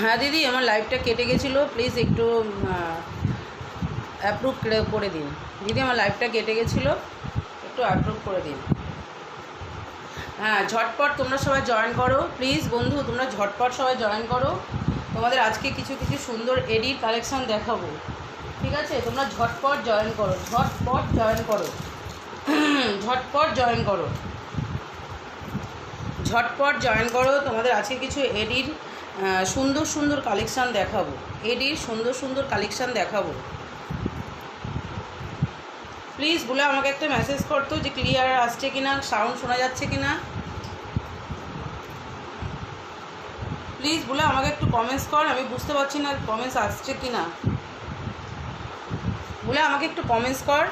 হ্যাঁ দিদি, আমার লাইভটা কেটে গেছিলো, প্লিজ একটু অ্যাপ্রুভ করে দিন। দিদি আমার লাইভটা কেটে গেছিলো, একটু অ্যাপ্রুভ করে দিন। হ্যাঁ, ঝটপট তোমরা সবাই জয়েন করো প্লিজ বন্ধু, তোমরা ঝটপট সবাই জয়েন করো। তোমাদের আজকে কিছু কিছু সুন্দর এডিট কালেকশান দেখাবো, ঠিক আছে? তোমরা ঝটপট জয়েন করো, ঝটপট জয়েন করো, ঝটপট জয়েন করো, ঝটপট জয়েন করো। তোমাদের আজকে কিছু এডির সুন্দর সুন্দর কালেকশান দেখাবো, এডির সুন্দর সুন্দর কালেকশান দেখাবো। প্লিজ বলে আমাকে একটা মেসেজ করতো যে ক্লিয়ার আসছে কিনা, সাউন্ড শোনা যাচ্ছে কিনা। প্লিজ বলে আমাকে একটু কমেন্টস কর, আমি বুঝতে পারছি না কমেন্টস আসছে কিনা। বলে আমাকে একটু কমেন্টস কর।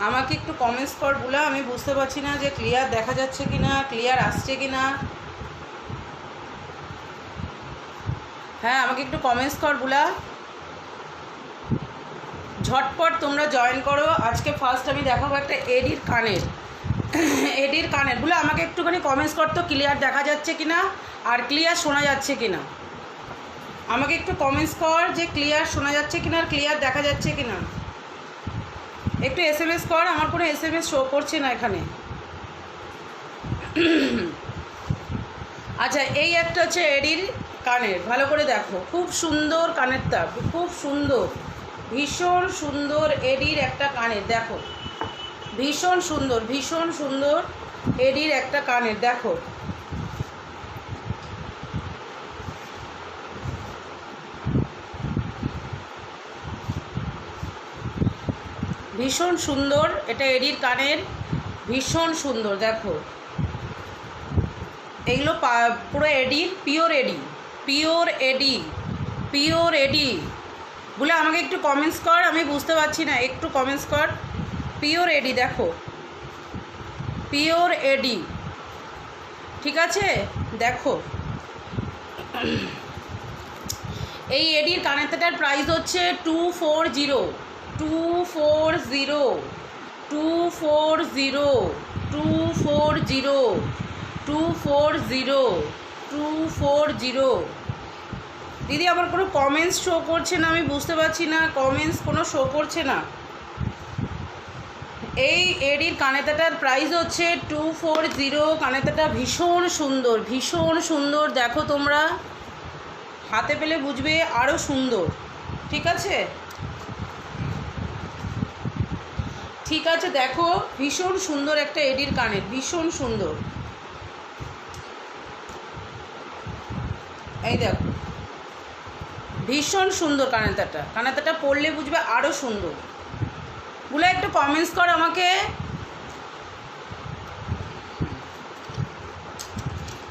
আমাকে একটু কমেন্টস কর বলে, আমি বুঝতে পারছি না যে ক্লিয়ার দেখা যাচ্ছে কিনা, ক্লিয়ার আসছে কিনা। হ্যাঁ, আমাকে একটু কমেন্টস কর বুলা। ঝটপট তোমরা জয়েন করো। আজকে ফার্স্ট আমি দেখাবো একটা এডির কানের, এডির কানের। বলে আমাকে একটুখানি কমেন্টস করতো ক্লিয়ার দেখা যাচ্ছে কিনা আর ক্লিয়ার শোনা যাচ্ছে কিনা। আমাকে একটু কমেন্টস কর যে ক্লিয়ার শোনা যাচ্ছে কিনা আর ক্লিয়ার দেখা যাচ্ছে কিনা। একটু SMS কর, আমার কোনো SMS শো করছে না এখানে। আচ্ছা, এই একটা হচ্ছে এডির কানের, ভালো করে দেখো, খুব সুন্দর কানেরটা, খুব সুন্দর, ভীষণ সুন্দর এডির একটা কানের। দেখো ভীষণ সুন্দর, ভীষণ সুন্দর এডির একটা কানের। দেখো ভীষণ সুন্দর, এটা এডির কানের, ভীষণ সুন্দর। দেখো এগুলো পুরো এডির, পিওর এডি, পিওর এডি, পিওর এডি। বলে আমাকে একটু কমেন্টস কর, আমি বুঝতে পারছি না, একটু কমেন্টস কর। পিওর এডি, দেখো পিওর এডি, ঠিক আছে? দেখো এই এডির কানেরটার প্রাইস হচ্ছে 240, 240, 240, 240, 240, 240। দিদি আমার কোনো কমেন্টস শো করছে না, আমি বুঝতে পারছি না, কমেন্টস কোনো শো করছে না। এই এডির কানেরটার প্রাইস হচ্ছে 240। কানেরটা ভীষণ সুন্দর, ভীষণ সুন্দর। দেখো তোমরা হাতে পেলে বুঝবে আরও সুন্দর, ঠিক আছে? ঠিক আছে, দেখো ভীষণ সুন্দর একটা এডির কানের, ভীষণ সুন্দর। এই দেখো ভীষণ সুন্দর কানেরটা, কানেরটা পরলে বুঝবে আরও সুন্দর। বলে একটু কমেন্টস কর আমাকে।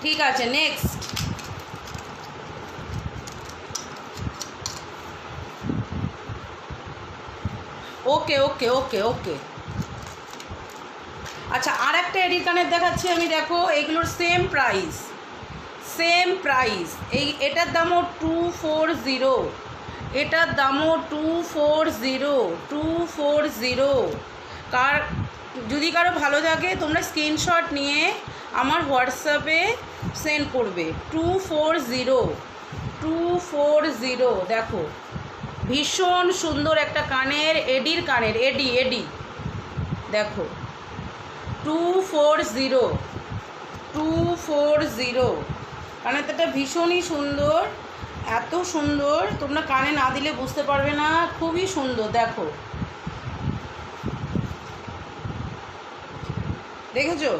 ঠিক আছে, নেক্সট। ওকে ওকে ওকে ওকে। আচ্ছা, আর একটা এডির কানের দেখাচ্ছি আমি। দেখো এগুলোর সেম প্রাইস, সেম প্রাইস। এটার দামও 240, এটার দামও 240, 240। যদি কারো ভালো থাকে তোমরা স্ক্রিনশট নিয়ে আমার হোয়াটসঅ্যাপে সেন্ড করবে। 240, 240। দেখো ভীষণ সুন্দর একটা কানের, এডির কানের, এডি এডি। দেখো 240, 240। কানেরটা ভীষণই সুন্দর, এত সুন্দর তোমরা কানে না দিলে বুঝতে পারবে না, খুবই সুন্দর। দেখো দেখেছো?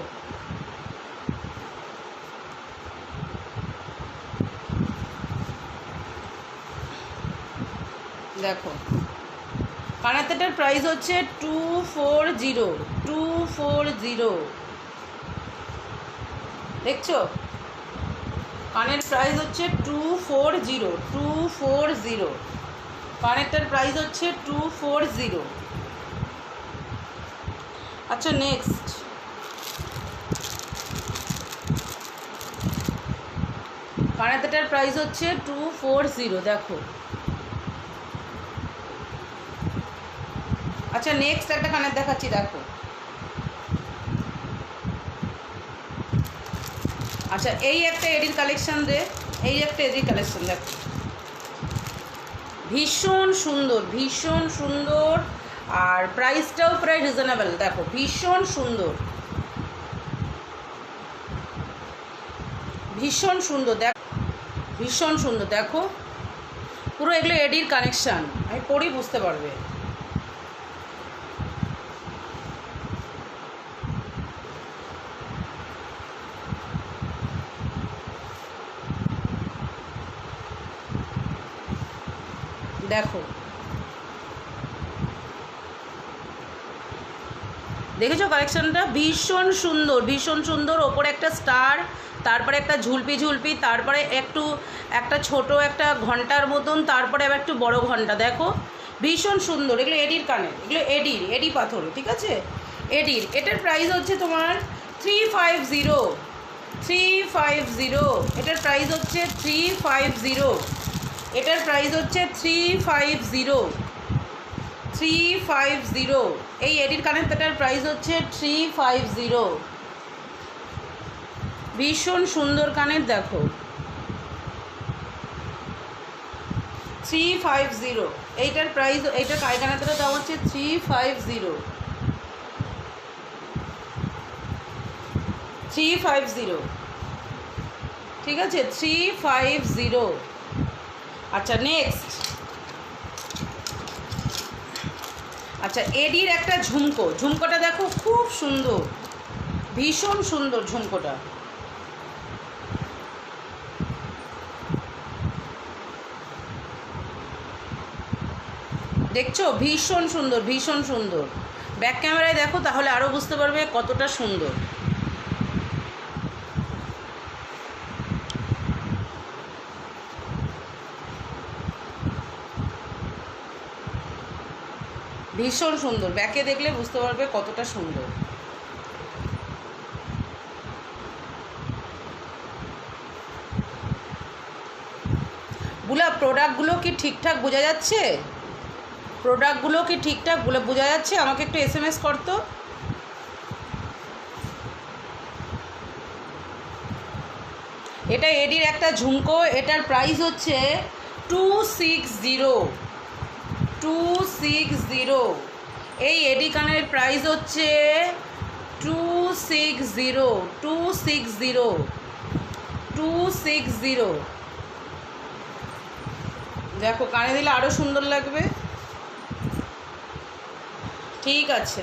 দেখো কানেরটার প্রাইস হচ্ছে 240, 240। দেখছো কানের প্রাইস হচ্ছে 240, 240। কানেরটার প্রাইস হচ্ছে 240। আচ্ছা, নেক্সট। কানেরটার প্রাইস হচ্ছে 240। দেখো আচ্ছা, নেক্সট একটা কানের দেখাচ্ছি। দেখো আচ্ছা এই একটা এডির কালেকশন রে, এই একটা এডির কালেকশন দেখ, ভীষণ সুন্দর ভীষণ সুন্দর, আর প্রাইসটাও প্রায় রিজনেবল। দেখো ভীষণ সুন্দর ভীষণ সুন্দর, দেখ ভীষণ সুন্দর, দেখো পুরো এগুলো এডির কানেকশান, আমি পড়ি বুঝতে পারবে। দেখো দেখেছো কালেকশনটা, ভীষণ সুন্দর ভীষণ সুন্দর। ওপরে একটা স্টার, তারপরে একটা ঝুলপি ঝুলপি, তারপরে একটা ছোট একটা ঘন্টার মতন, তারপরে আবার একটু বড় ঘন্টা। দেখো ভীষণ সুন্দর, এগুলো এডির কানের, এগুলো এডি পাথর, ঠিক আছে এডির। এটার প্রাইস হচ্ছে তোমার 350, 350, এটার প্রাইস হচ্ছে 350, এটার প্রাইস হচ্ছে 350, 350। এই এডির কানেরটার প্রাইস হচ্ছে 350। ভীষণ সুন্দর কানের, দেখো 350। এইটার প্রাইস, এইটার কানেরটার দাম হচ্ছে 350, 350, ঠিক আছে 350। আচ্ছা নেক্সট, আচ্ছা এডির একটা ঝুমকো, ঝুমকোটা দেখো খুব সুন্দর, ভীষণ সুন্দর ঝুমকোটা। দেখছো ভীষণ সুন্দর ভীষণ সুন্দর। ব্যাক ক্যামেরায় দেখো তাহলে আরও বুঝতে পারবে কতটা সুন্দর। ভীষণ সুন্দর, ব্যাকে দেখলে বুঝতে পারবে কতটা সুন্দর। বুলা প্রোডাক্টগুলো কি ঠিকঠাক বোঝা যাচ্ছে? প্রোডাক্টগুলো কি ঠিকঠাক বোঝা যাচ্ছে? আমাকে একটু SMS করতো। এটা এডির একটা ঝুমকো, এটার প্রাইস হচ্ছে 260, 260। এই এডি কানের প্রাইস হচ্ছে 260, 260, 260। দেখো কানে দিলে আরও সুন্দর লাগবে। ঠিক আছে,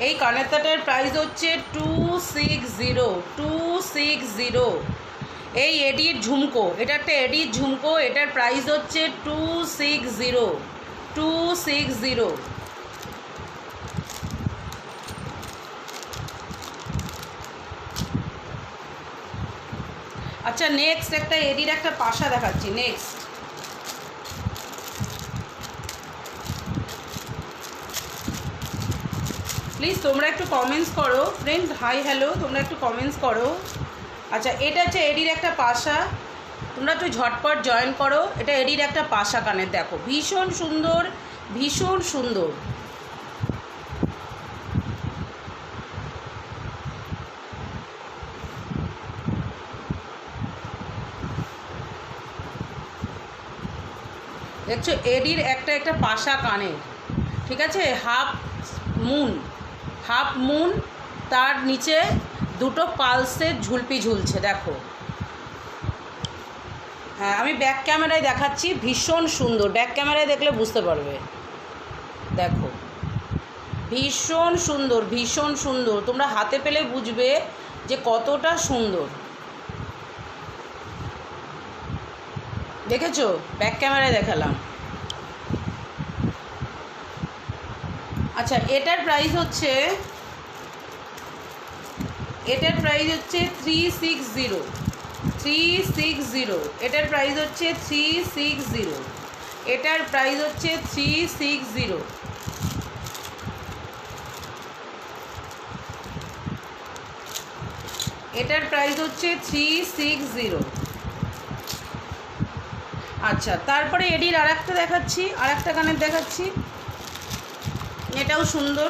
এই কানেরটার প্রাইস হচ্ছে 260, 260। এই এডির ঝুমকো, এটা একটা এডির ঝুমকো, এটার প্রাইস হচ্ছে 260, 260। আচ্ছা নেক্সট একটা এডির একটা পাশা দেখাচ্ছি। নেক্সট প্লিজ তোমরা একটু কমেন্টস করো ফ্রেন্ড, হাই হ্যালো, তোমরা একটু কমেন্টস করো। আচ্ছা এটা হচ্ছে এডির একটা পাশা, তোমরা একটু ঝটপট জয়েন করো। এটা এডির একটা পাশা কানের, দেখো ভীষণ সুন্দর ভীষণ সুন্দর। দেখছো এডির একটা পাশা কানের, ঠিক আছে হাফ মুন, তার নিচে দুটো পালসের ঝুলপি ঝুলছে। দেখো হ্যাঁ আমি ব্যাক ক্যামেরায় দেখাচ্ছি, ভীষণ সুন্দর, ব্যাক ক্যামেরায় দেখলে বুঝতে পারবে। দেখো ভীষণ সুন্দর ভীষণ সুন্দর, তোমরা হাতে পেলে বুঝবে যে কতটা সুন্দর। দেখেছো ব্যাক ক্যামেরায় দেখালাম। আচ্ছা এটার প্রাইস হচ্ছে 360, 360। এটার প্রাইস হচ্ছে 360, এটার প্রাইস হচ্ছে 360। এটার প্রাইস হচ্ছে 360। আচ্ছা তারপরে এডির আরেকটা দেখাচ্ছি, আরেকটা কানের দেখাচ্ছি, এটাও সুন্দর।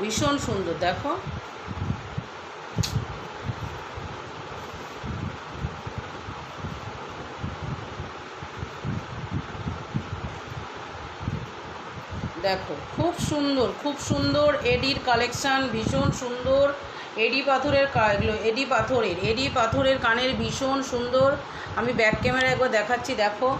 ভীষণ সুন্দর দেখো। দেখো খুব সুন্দর, খুব সুন্দর এডির কালেকশান, ভীষণ সুন্দর। এডি পাথরের এগুলো এডি পাথরের কানের ভীষণ সুন্দর। আমি ব্যাক ক্যামেরা একবার দেখাচ্ছি, দেখো।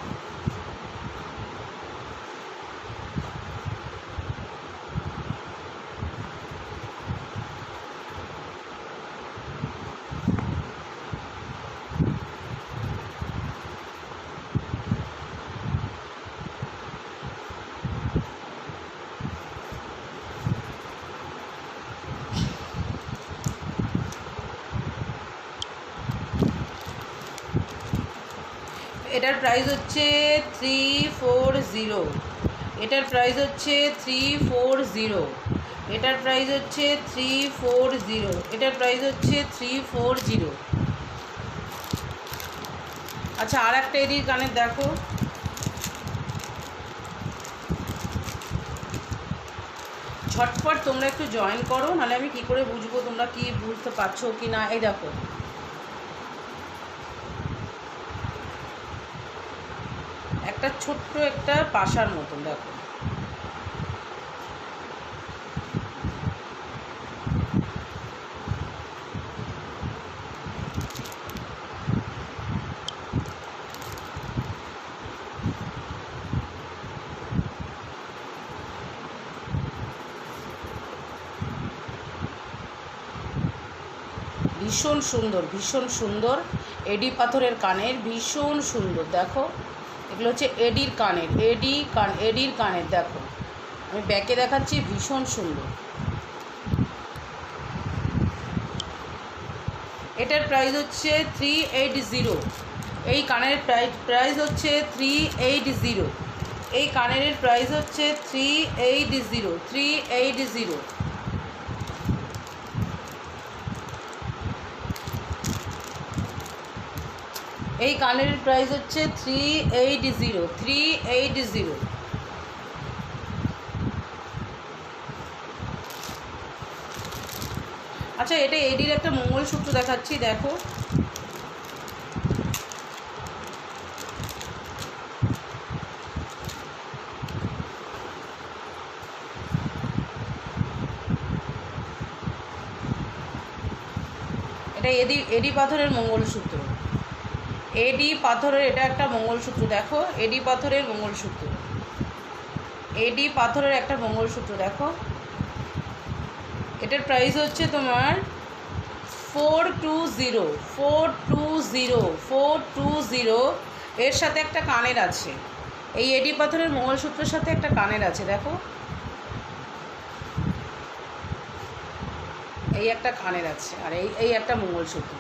এটার প্রাইস হচ্ছে 340। এটার প্রাইস হচ্ছে 340। এটার প্রাইস হচ্ছে 340। এটার প্রাইস হচ্ছে 340। আচ্ছা, আর একটা এডির কানের দেখো। ঝটপট তোমরা একটু জয়েন করো, নাহলে আমি কি করে বুঝবো তোমরা কি বুঝতে পারছো কি না। এই দেখো, একটা ছোট্ট একটা পাশার মতন, দেখো। ভীষণ সুন্দর, ভীষণ সুন্দর এডি পাথরের কানের, ভীষণ সুন্দর। দেখো, এগুলো হচ্ছে এডির কানের, এডির কানের। দেখো, আমি ব্যাকে দেখাচ্ছি, ভীষণ সুন্দর। এটার প্রাইস হচ্ছে 380। এই কানের প্রাইস হচ্ছে 380। এই কানের প্রাইস হচ্ছে 380। এই কানের প্রাইস হচ্ছে 380। আচ্ছা, এটা এডির একটা মঙ্গলসূত্র দেখাচ্ছি, দেখো। এটা এডি পাথরের মঙ্গলসূত্র। এডি পাথরের এটা একটা মঙ্গলসূত্র, দেখো। এডি পাথরের মঙ্গলসূত্র, এডি পাথরের একটা মঙ্গলসূত্র, দেখো। এটার প্রাইস হচ্ছে তোমার 420। এর সাথে একটা কানের আছে। এই এডি পাথরের মঙ্গলসূত্রের সাথে একটা কানের আছে, দেখো। এই একটা কানের আছে, আর এই একটা মঙ্গলসূত্র।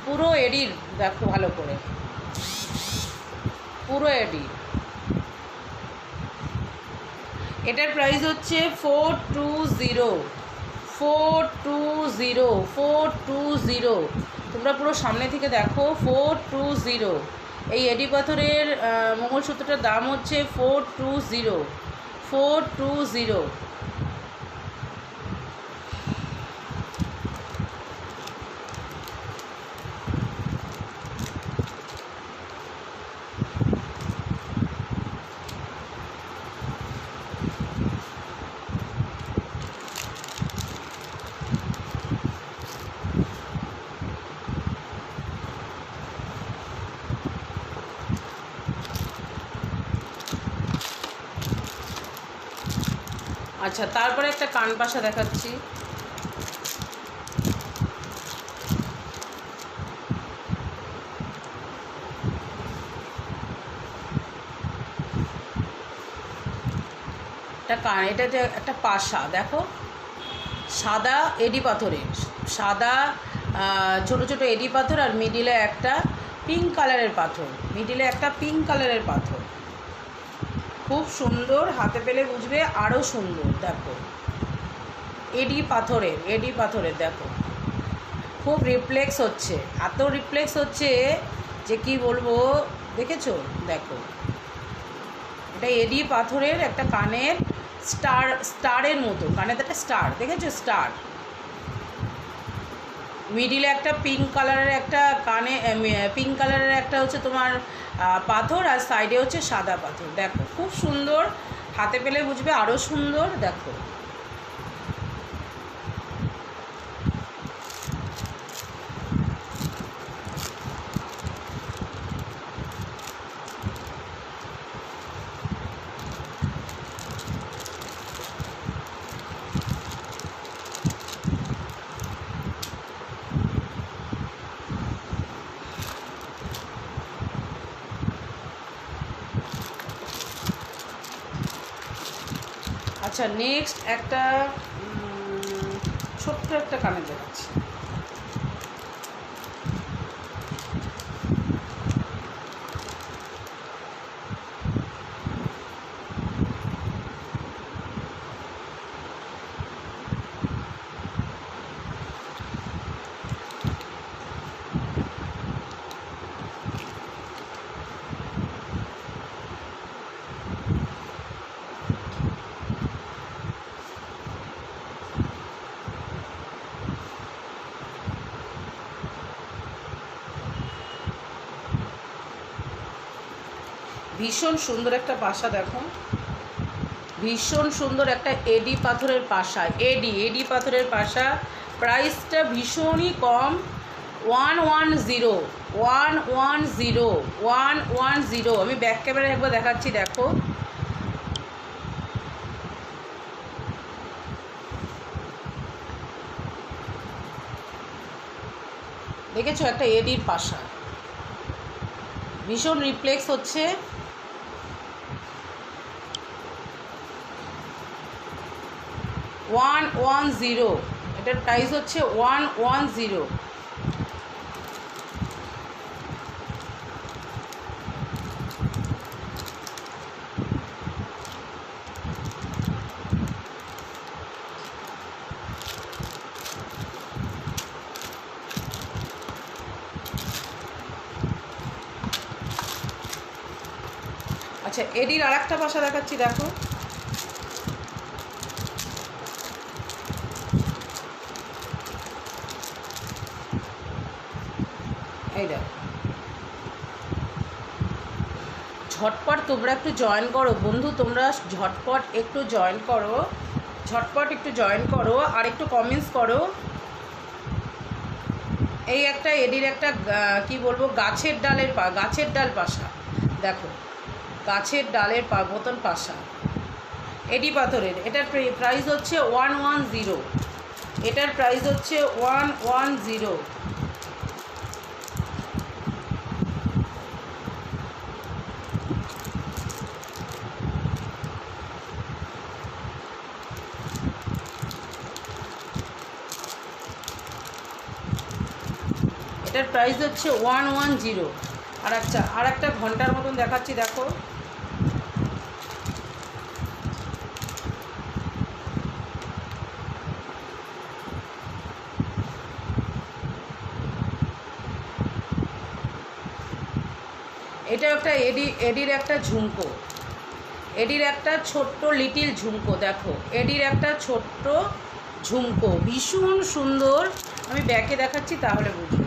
পুরো এডির দেখো ভালো করে, পুরো এডি। এটার প্রাইস হচ্ছে 420। তোমরা পুরো সামনে থেকে দেখো, 420। এই এডি পাথরের মঙ্গলসূত্রটার দাম হচ্ছে 420। আচ্ছা, তারপরে একটা কান পাশা দেখাচ্ছি। এটা যে একটা পাশা, দেখো, সাদা এডি পাথরের, সাদা ছোট ছোট এডি পাথর, আর মিডিলে একটা পিঙ্ক কালারের পাথর, খুব সুন্দর। হাতে পেলে বুঝবে আরও সুন্দর। দেখো, এডি পাথরের দেখো, খুব রিফ্লেক্স হচ্ছে, এত রিফ্লেক্স হচ্ছে যে কি বলবো, দেখেছো? দেখো, এটা এডি পাথরের একটা কানের স্টারের মতো, কানেতে একটা স্টার দেখেছো, স্টার। মিডিলে একটা পিঙ্ক কালারের একটা কানে, পিঙ্ক কালারের একটা হচ্ছে তোমার পাথর, আর সাইডে হচ্ছে সাদা পাথর। দেখো খুব সুন্দর, হাতে পেলে বুঝবে আরও সুন্দর। দেখো আচ্ছা, নেক্সট একটা ছোট্ট একটা কানে দেখাচ্ছি। ভীষণ সুন্দর একটা পাশা, দেখো ভীষণ সুন্দর একটা এডি পাথরের পাশা, এডি পাথরের পাশা। প্রাইসটা ভীষণই কম, 110। আমি ব্যাক ক্যামেরায় একবার দেখাচ্ছি, দেখো দেখেছো একটা এডির পাশা, ভীষণ রিফ্লেক্স হচ্ছে। 110, এটার প্রাইস হচ্ছে 110। আচ্ছা, এডির আর একটা পাশা দেখাচ্ছি, দেখো এই দেখো। ঝটপট তোমরা একটু জয়েন করো বন্ধু, তোমরা ঝটপট একটু জয়েন করো, আর একটু কমেন্টস করো। এই একটা এডির একটা কি বলবো, গাছের ডাল পাশা, দেখো গাছের ডালের মতন পাশা, এডি পাথরের। এটার প্রাইস হচ্ছে 110, এটার প্রাইস হচ্ছে 110। এটার প্রাইস হচ্ছে 110। আর একটা ঘন্টার মতন দেখাচ্ছি, দেখো এটা একটা এডির একটা ঝুমকো, এডির একটা ছোট্ট লিটিল ঝুমকো, দেখো এডির একটা ছোট্ট ঝুমকো, ভীষণ সুন্দর। আমি ব্যাকে দেখাচ্ছি তাহলে বুঝবে।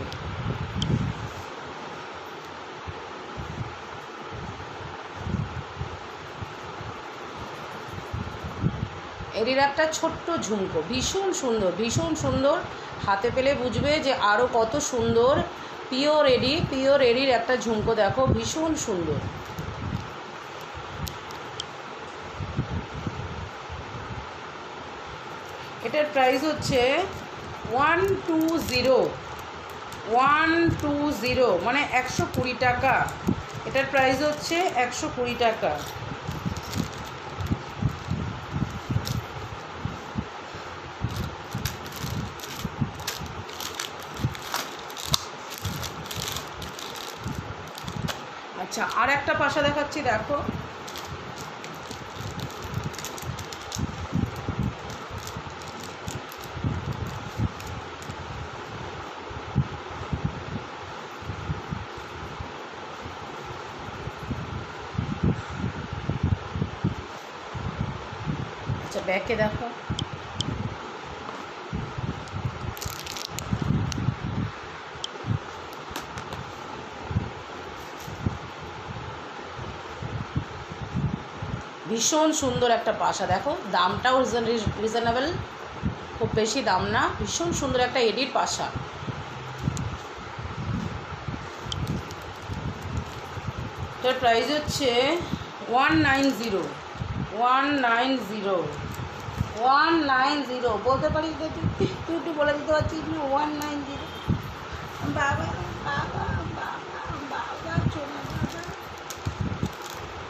এডির একটা ছোট্ট ঝুমকো, ভীষণ সুন্দর, হাতে পেলে বুঝবে যে আরও কত সুন্দর। পিওর এডির একটা ঝুমকো, দেখো ভীষণ সুন্দর। এটার প্রাইস হচ্ছে 120, মানে 120 টাকা। এটার প্রাইস হচ্ছে 120 টাকা। আচ্ছা, আর একটা পাশা দেখাচ্ছি, দেখো আচ্ছা ব্যাকে দেখো, ভীষণ সুন্দর একটা পাশা, দেখো দামটাও রিজনেবল, খুব বেশি দাম না, ভীষণ সুন্দর একটা এডির পাশা। এটার প্রাইস হচ্ছে 190, 190 বলতে পারিস তুই, তুই একটু বলে দিতে পারছিস না? 190। বাবা বাবা বাবা বাবা,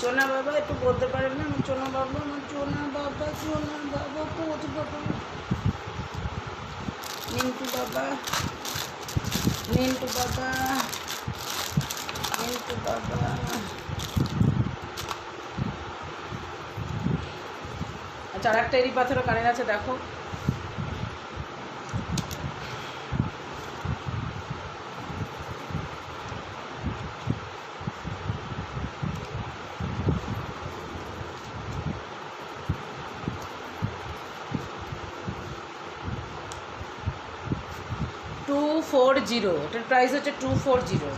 চোনা বাবা একটু বলতে পারেন না? আমার চোনা বাবা, আমার চোনা বাবা, চোনা বাবা, কোচ বাবা, মিন্টু বাবা, মিন্টু বাবা, মিন্টু বাবা। আচ্ছা আর একটা এরি পাথরও কানের আছে, দেখো। $240, এটার প্রাইস হচ্ছে 240।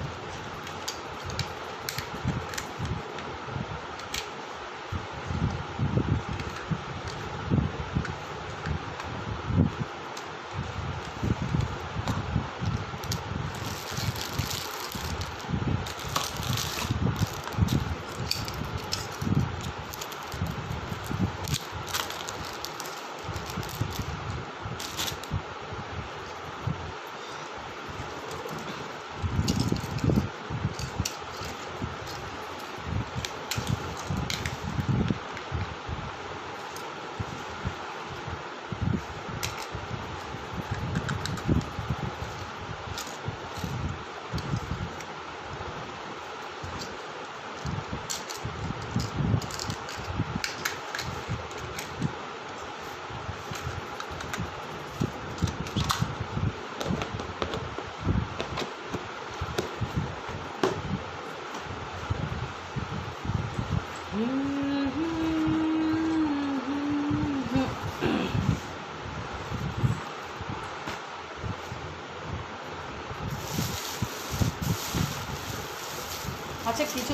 আচ্ছা কিছু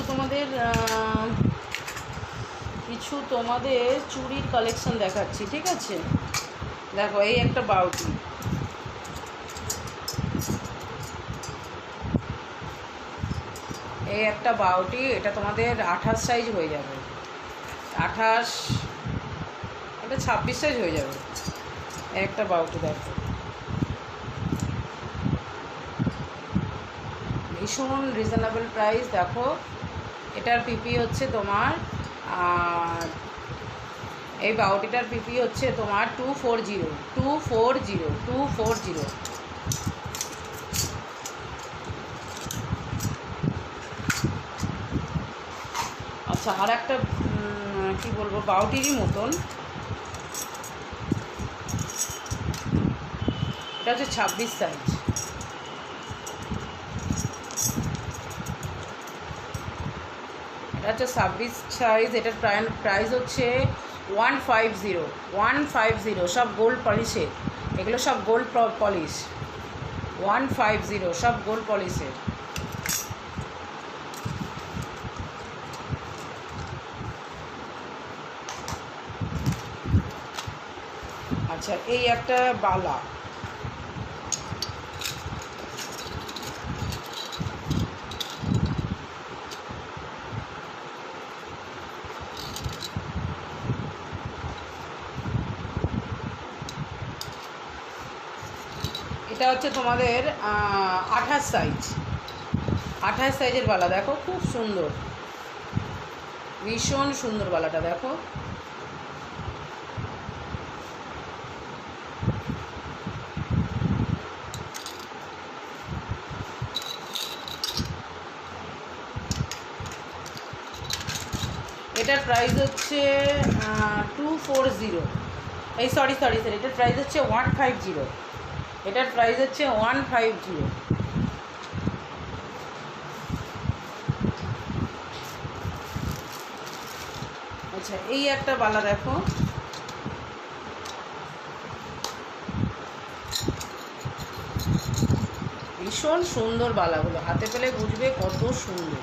তোমাদের চুড়ির কালেকশন দেখাচ্ছি, ঠিক আছে? দেখো এই একটা বাউটি, এই একটা বাউটি, এটা তোমাদের 28 সাইজ হয়ে যাবে, 28, এটা 26 সাইজ হয়ে যাবে। একটা বাউটি দেখো, ভীষণ রিজনেবল প্রাইস। দেখো এটার পিপি হচ্ছে তোমার, আর এই বাউটিটার পিপি হচ্ছে তোমার 240। আচ্ছা আর একটা কী বলবো, বাউটিরই মতন, এটা হচ্ছে 26 সাইজ, এটা হচ্ছে 26 সাইজ। এটার প্রাইস হচ্ছে 150, সব গোল্ড পলিশের, এগুলো সব গোল্ড পলিশ, 150 সব গোল্ড পলিশের। আচ্ছা এই একটা বালা, এটা হচ্ছে তোমাদের 28 সাইজের বালা। দেখো খুব সুন্দর, ভীষণ সুন্দর বালাটা, দেখো। এটার প্রাইস হচ্ছে 240, এই সরি স্যার, এটার প্রাইস হচ্ছে 150, এটার প্রাইস হচ্ছে 150। আচ্ছা এই একটা বালা দেখো, ভীষণ সুন্দর বালাগুলো, হাতে পেলে বুঝবে কত সুন্দর।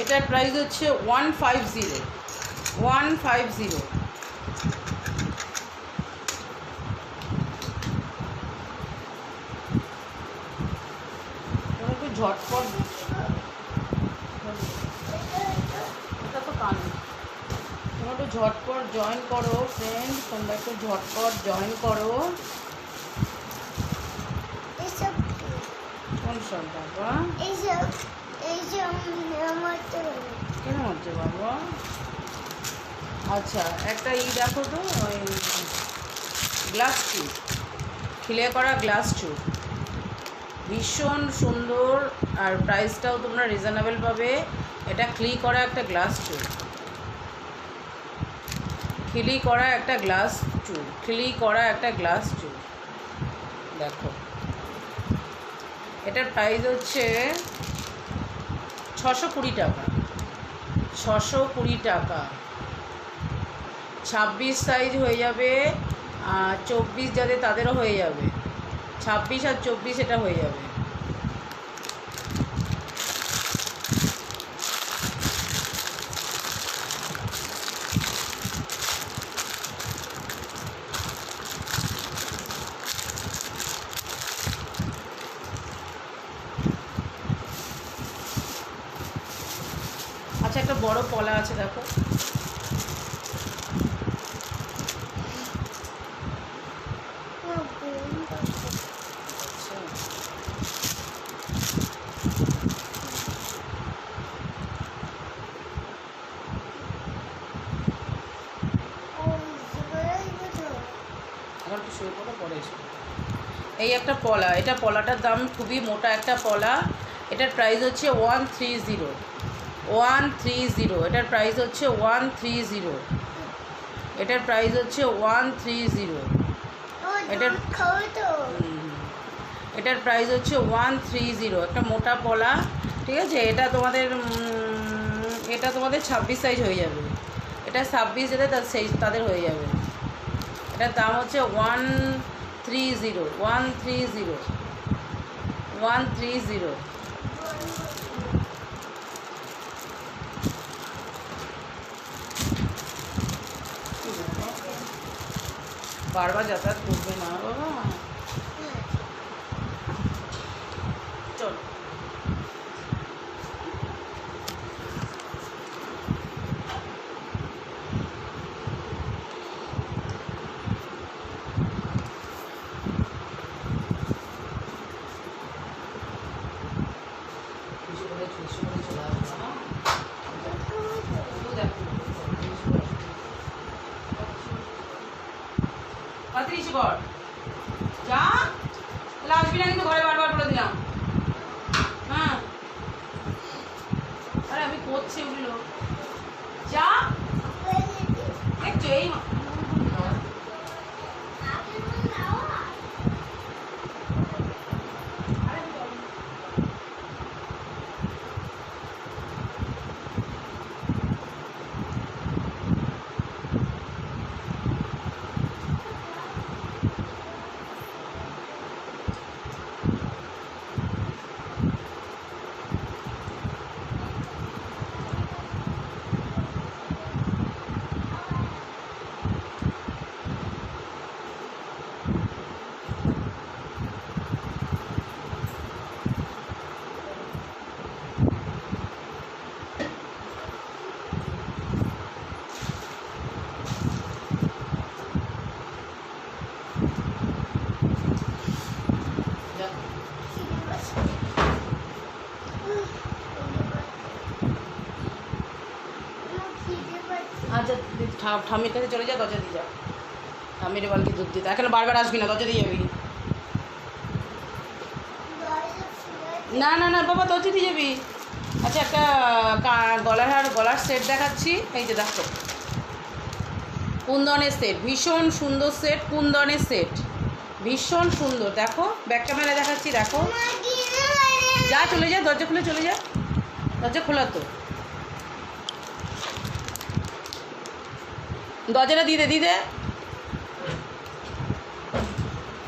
এটার প্রাইস হচ্ছে 150। 150। একটু ঝটপট, এটা তো কান, তোমরা একটু ঝটপট জয়েন করো ফ্রেন্ড, তোমরা একটু ঝটপট জয়েন করো। কোন সব বাবা? কেন হচ্ছে বাবা? আচ্ছা, একটা দেখো তো, ওই গ্লাস চুট, খিলে করা গ্লাস চুট, ভীষণ সুন্দর, আর প্রাইসটাও তোমরা রিজনেবল পাবে। এটা ক্লি করা একটা গ্লাস চুট, খিলি করা একটা গ্লাস চুল, খিলি করা একটা গ্লাস চুল। দেখো এটার প্রাইস হচ্ছে 620 টাকা। 620 টাকা। 26 সাইজ হয়ে যাবে, 24 যাদের তাদেরও হয়ে যাবে। 26 আর 24 এটা হয়ে যাবে। আচ্ছা, একটা বড় পলা আছে দেখো, এই একটা পলা, এটা পলাটার দাম খুবই মোটা একটা পলা। এটার প্রাইস হচ্ছে 130। 130। এটার প্রাইস হচ্ছে 130। এটার প্রাইস হচ্ছে 130। এটার প্রাইস হচ্ছে 130। একটা মোটা পলা, ঠিক আছে। এটা তোমাদের 26 সাইজ হয়ে যাবে। এটা 26 যেতে তাদের হয়ে যাবে। এটার দাম হচ্ছে 130। 130। 130। বারবার যাতায়াত করবে না বাবা, চল। কর যা, তাহলে আসবি না কিন্তু ঘরে, বারবার বলে দিলাম। হ্যাঁ, আরে আমি করছি ওগুলো, যা। দেখছো এই আচ্ছা, ঠাম্মির কাছে চলে যা, দরজা দিয়ে যা। ঠাম্মির বালতি দুধ দিতে, এখানে বারবার আসবি না, দরজা দিয়ে যাবি। না না না বাবা, তোর চিঠি যাবি। আচ্ছা, একটা গলার সেট দেখাচ্ছি। এই যে দেখো, কুন্দনের সেট, ভীষণ সুন্দর সেট, কুন্দনের সেট, ভীষণ সুন্দর। দেখো ব্যাক ক্যামেরা দেখাচ্ছি, দেখো। যা, চলে যা, দরজা খুলে চলে যা, দরজা খোলা তো, দরজাটা দিয়ে দে।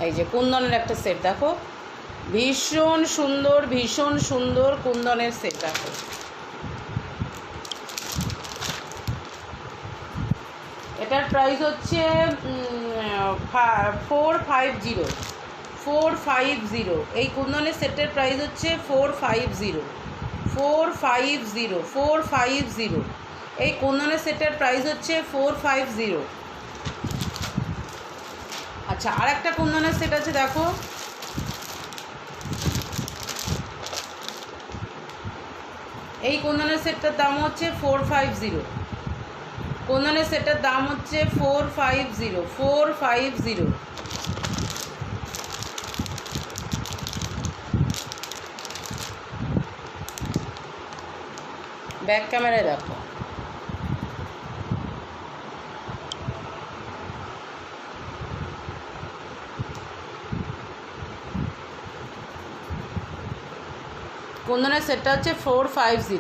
এই যে কুন্দনের একটা সেট দেখো, ভীষণ সুন্দর কুন্দনের সেট দেখো। এটার প্রাইস হচ্ছে 450। এই কুন্দনের সেটের প্রাইস হচ্ছে 450। এই কুন্দনের সেটের প্রাইস হচ্ছে 450। আচ্ছা, আর একটা কুন্দনের সেট আছে দেখো, এই কুন্দনের সেটটার দাম হচ্ছে 450। কুন্দনের সেটটার দাম হচ্ছে 450। ব্যাক ক্যামেরায় দেখো। কুন্দনের সেটটা হচ্ছে 450।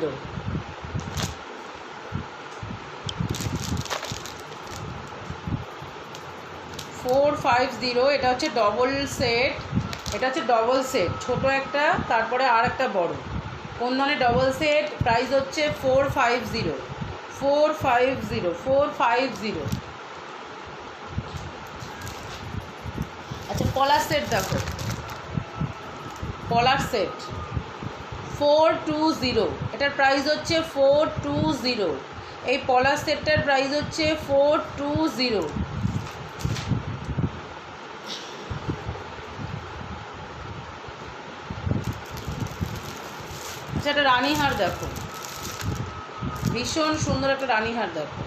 এটা হচ্ছে ডবল সেট, ছোট একটা, তারপরে আর একটা বড়। কুন্দনের ডবল সেট প্রাইস হচ্ছে 450। আচ্ছা, কলার সেট দেখো, কলার সেট 420। এটার প্রাইস হচ্ছে 420। এই পলার সেটটার প্রাইস হচ্ছে 420। আচ্ছা, একটা রানীহার দেখো, ভীষণ সুন্দর একটা রানীহার দেখো।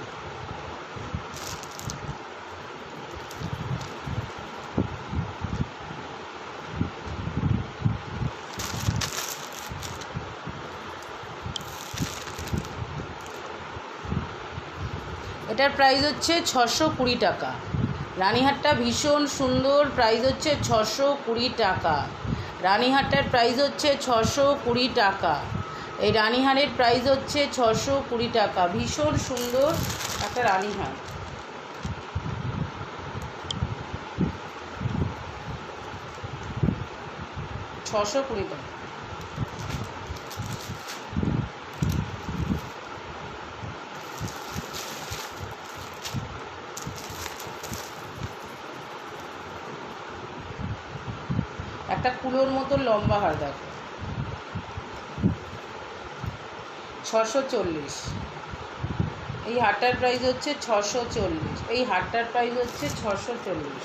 এটার প্রাইস হচ্ছে 620 টাকা। রানীহারটা ভীষণ সুন্দর, প্রাইস হচ্ছে 620 টাকা। রানীহারটার প্রাইস হচ্ছে 620 টাকা। এই রানীহারের প্রাইস হচ্ছে 620 টাকা। ভীষণ সুন্দর একটা রানীহার। ছশো কুড়ি টাকা। একটা কুলোর মতো লম্বা হার দেখো, 640। এই হারটার প্রাইস হচ্ছে 640। এই হারটার প্রাইস হচ্ছে 640।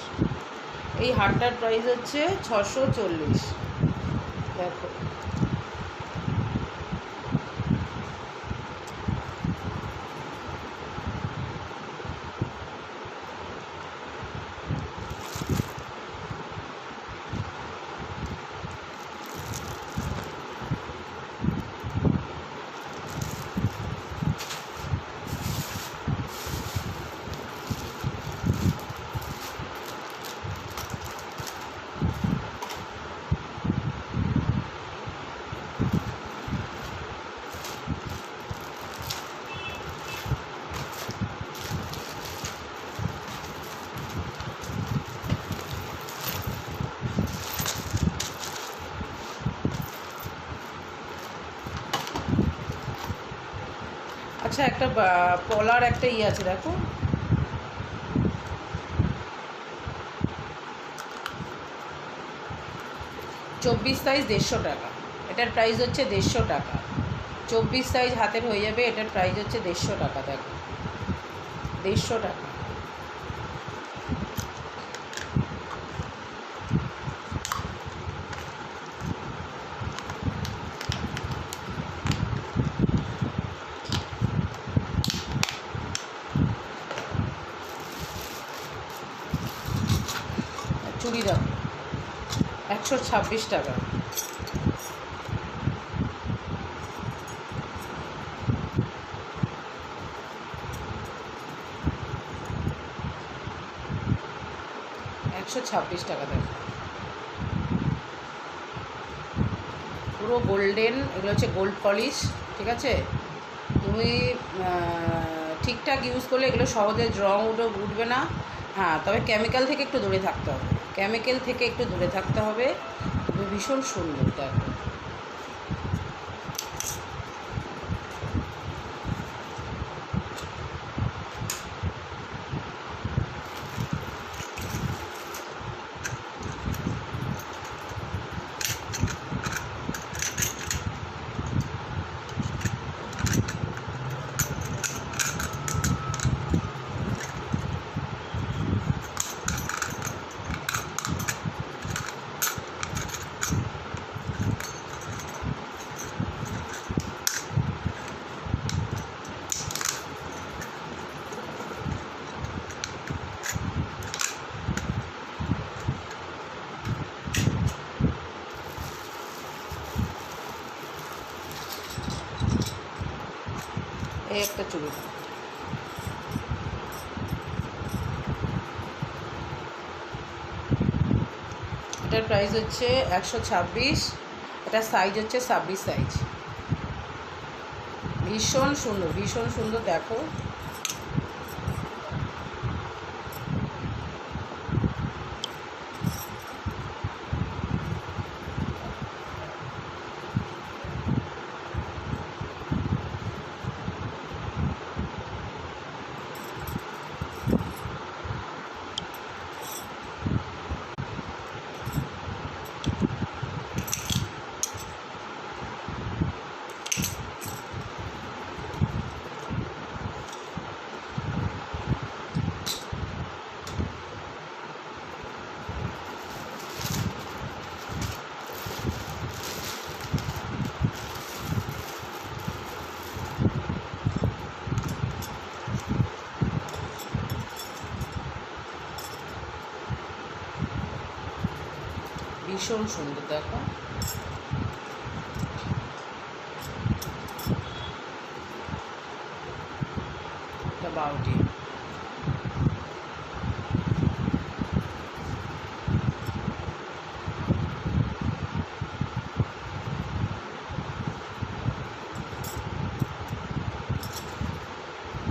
এই হারটার প্রাইস হচ্ছে 640 দেখো। আচ্ছা, একটা পলার একটা আছে দেখো, চব্বিশ সাইজ 150 টাকা। এটার প্রাইস হচ্ছে 150 টাকা। 24 সাইজ হাতের হয়ে যাবে। এটার প্রাইস হচ্ছে 150 টাকা দেখো, 150 টাকা। চুড়ি দেখো, 126 টাকা। 126 টাকা দেয়। পুরো গোল্ডেন, এগুলো হচ্ছে গোল্ড পলিশ, ঠিক আছে। তুমি ঠিকঠাক ইউজ করলে এগুলো সহজে রং উঠবে না। হ্যাঁ, তবে কেমিক্যাল থেকে একটু দূরে থাকতে হবে, কেমিক্যাল থেকে একটু দূরে থাকতে হবে। তবে ভীষণ সুন্দর, দেখো। এই একটা চুড়িদার, এটার প্রাইস হচ্ছে 126, এটার সাইজ হচ্ছে 26 সাইজ। ভীষণ সুন্দর, ভীষণ সুন্দর, দেখো। ভীষণ সুন্দর, দেখো। এটা বাউটি,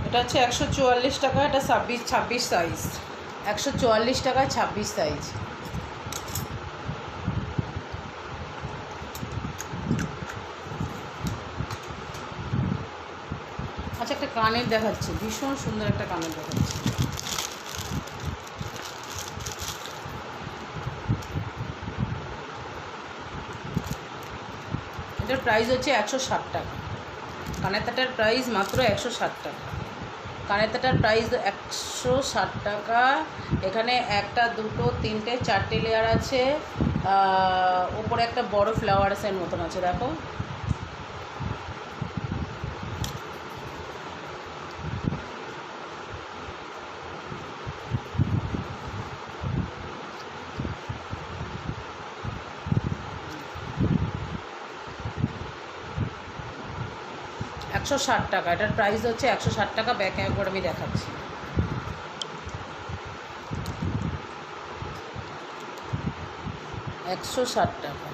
এটা হচ্ছে 144 টাকা, এটা 26 সাইজ, 144 টাকায় 26 সাইজ। আচ্ছা, একটা কানের দেখাচ্ছে, ভীষণ সুন্দর একটা কানের দেখাচ্ছে। এটার প্রাইস হচ্ছে 160 টাকা। কানের তাটার প্রাইস মাত্র 160 টাকা। কানের তাটার প্রাইস 160 টাকা। এখানে একটা, দুটো, তিনটে, চারটে লেয়ার আছে। ওপরে একটা বড় ফ্লাওয়ার্সের মতন আছে, দেখো। $160 টাকা, এটার প্রাইস হচ্ছে 160 টাকা। ব্যাকে একবার আমি দেখাচ্ছি। $160 টাকা,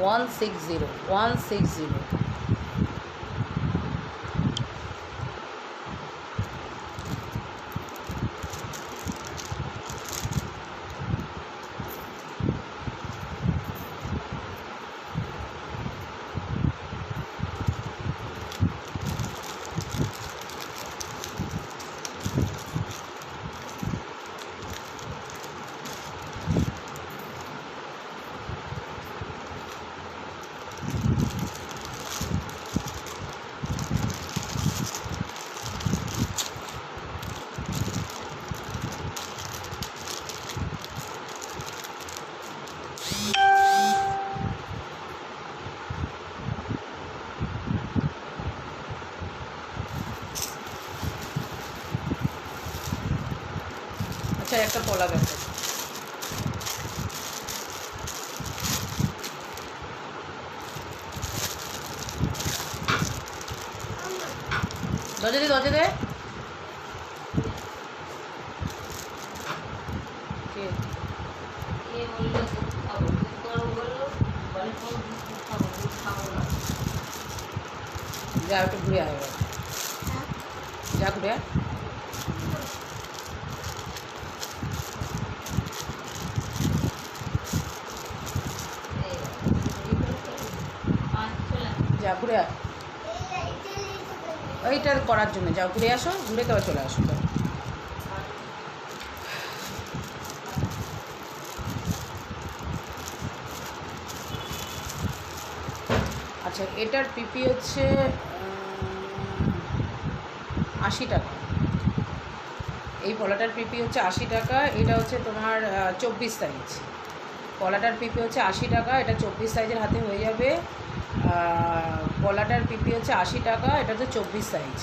160। আচ্ছা, একটা পলা গেছে। দরজা দে, দরজা দে। যা একটু ঘুরে আয় এবার। যা ঘুরে আয়। যা ঘুরে আয় এইটা করার জন্য যাও, ঘুরে আসো, ঘুরে তবে চলে আসো। তো আচ্ছা, এটার পিপি হচ্ছে 80 টাকা। এই পলাটার পিপি হচ্ছে 80 টাকা। এটা হচ্ছে তোমার 24 সাইজ। পলাটার পিপি হচ্ছে 80 টাকা, এটা 24 সাইজের হাতে হয়ে যাবে। পলাটার পিপি হচ্ছে 80 টাকা, এটা হচ্ছে 24 সাইজ।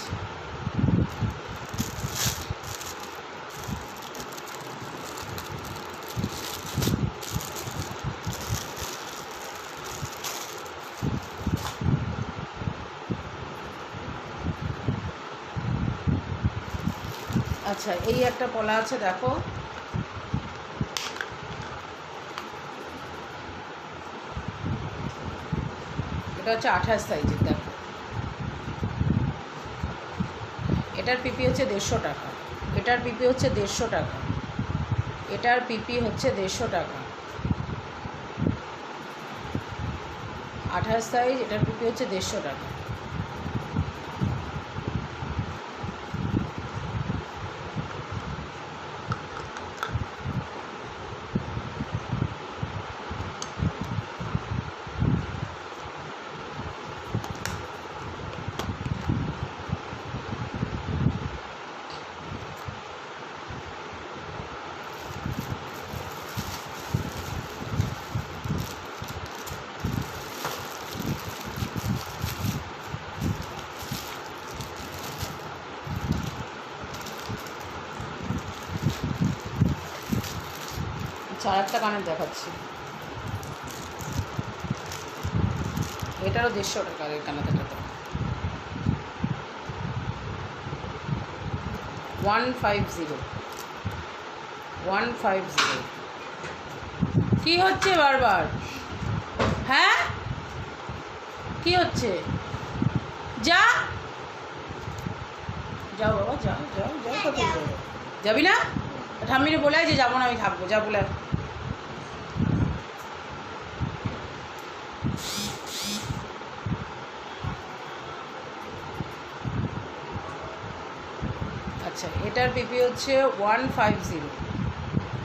আচ্ছা, এই একটা পলা আছে দেখো, এটা হচ্ছে 28 সাইজের। দেখো, এটার পিপি হচ্ছে 150 টাকা। এটার পিপি হচ্ছে 150 টাকা। এটার পিপি হচ্ছে 150 টাকা। 28 সাইজ, এটার পিপি হচ্ছে 150 টাকা। আর একটা কানের দেখাচ্ছি, এটারও 150 টাকা। এই কানাটাটা 150 150। কি হচ্ছে বারবার? হ্যাঁ, কি হচ্ছে? যা যাও বাবা, যাও যাও যাও। কোথায় যাও? যাবি না? ঠাম্মিরে বলে যে যাবো না, আমি থাকবো। যা বলে। আচ্ছা, এটার পিপি হচ্ছে 150।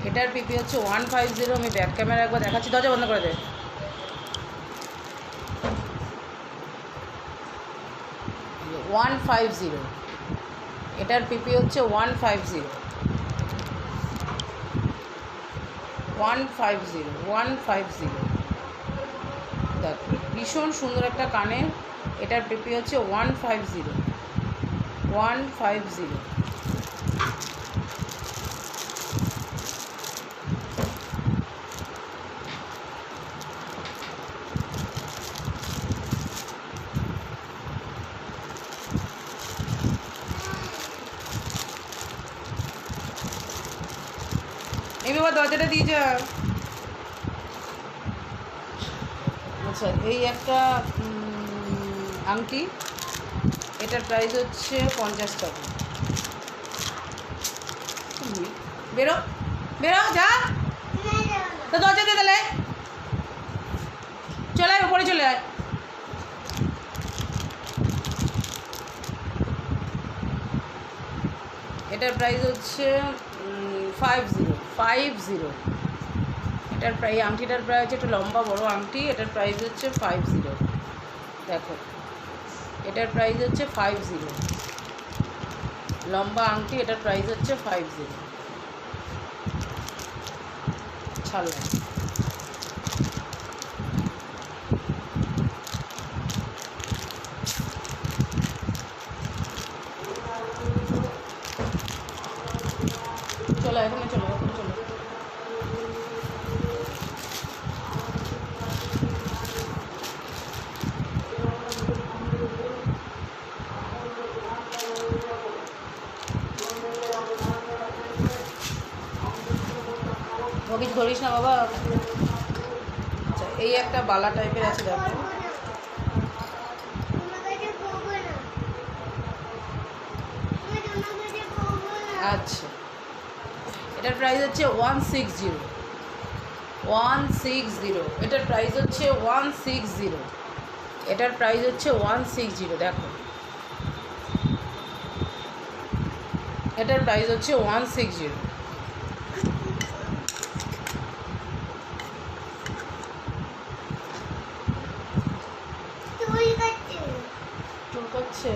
এটার পিপি হচ্ছে 150। আমি ব্যাক ক্যামেরা একবার দেখাচ্ছি। দরজা বন্ধ করে দে। 150। এটার পিপি হচ্ছে 150। 150 দেখো, ভীষণ সুন্দর একটা কানের। এটার পিপি হচ্ছে 150। 150। এই বাবা, দরজাটা দিয়ে যা। আচ্ছা, এই একটা আংটি, এটার প্রাইস হচ্ছে 50 টাকা। বেরো বেরো, যা। তো দরজা দিয়ে দিলে চলে আয়, উপরে চলে আয়। এটার প্রাইস হচ্ছে 50। এটার প্রাইস, আংটিটার প্রাইস হচ্ছে একটা লম্বা বড় আংটি। এটার প্রাইস হচ্ছে 50। দেখো, এটার প্রাইস হচ্ছে 50। লম্বা আংটি, এটার প্রাইস হচ্ছে 50। ছাড়লাম। চলো এখানে, চলো এখানে, চলো। ও কিছু ধরিস না বাবা। আচ্ছা, এই একটা বালা টাইপের আছে দেখো। আচ্ছা, এটার প্রাইস হচ্ছে 160। 160, এটার প্রাইস হচ্ছে 160। এটার প্রাইস হচ্ছে 160, দেখো এটার প্রাইস হচ্ছে 160। চুল করছে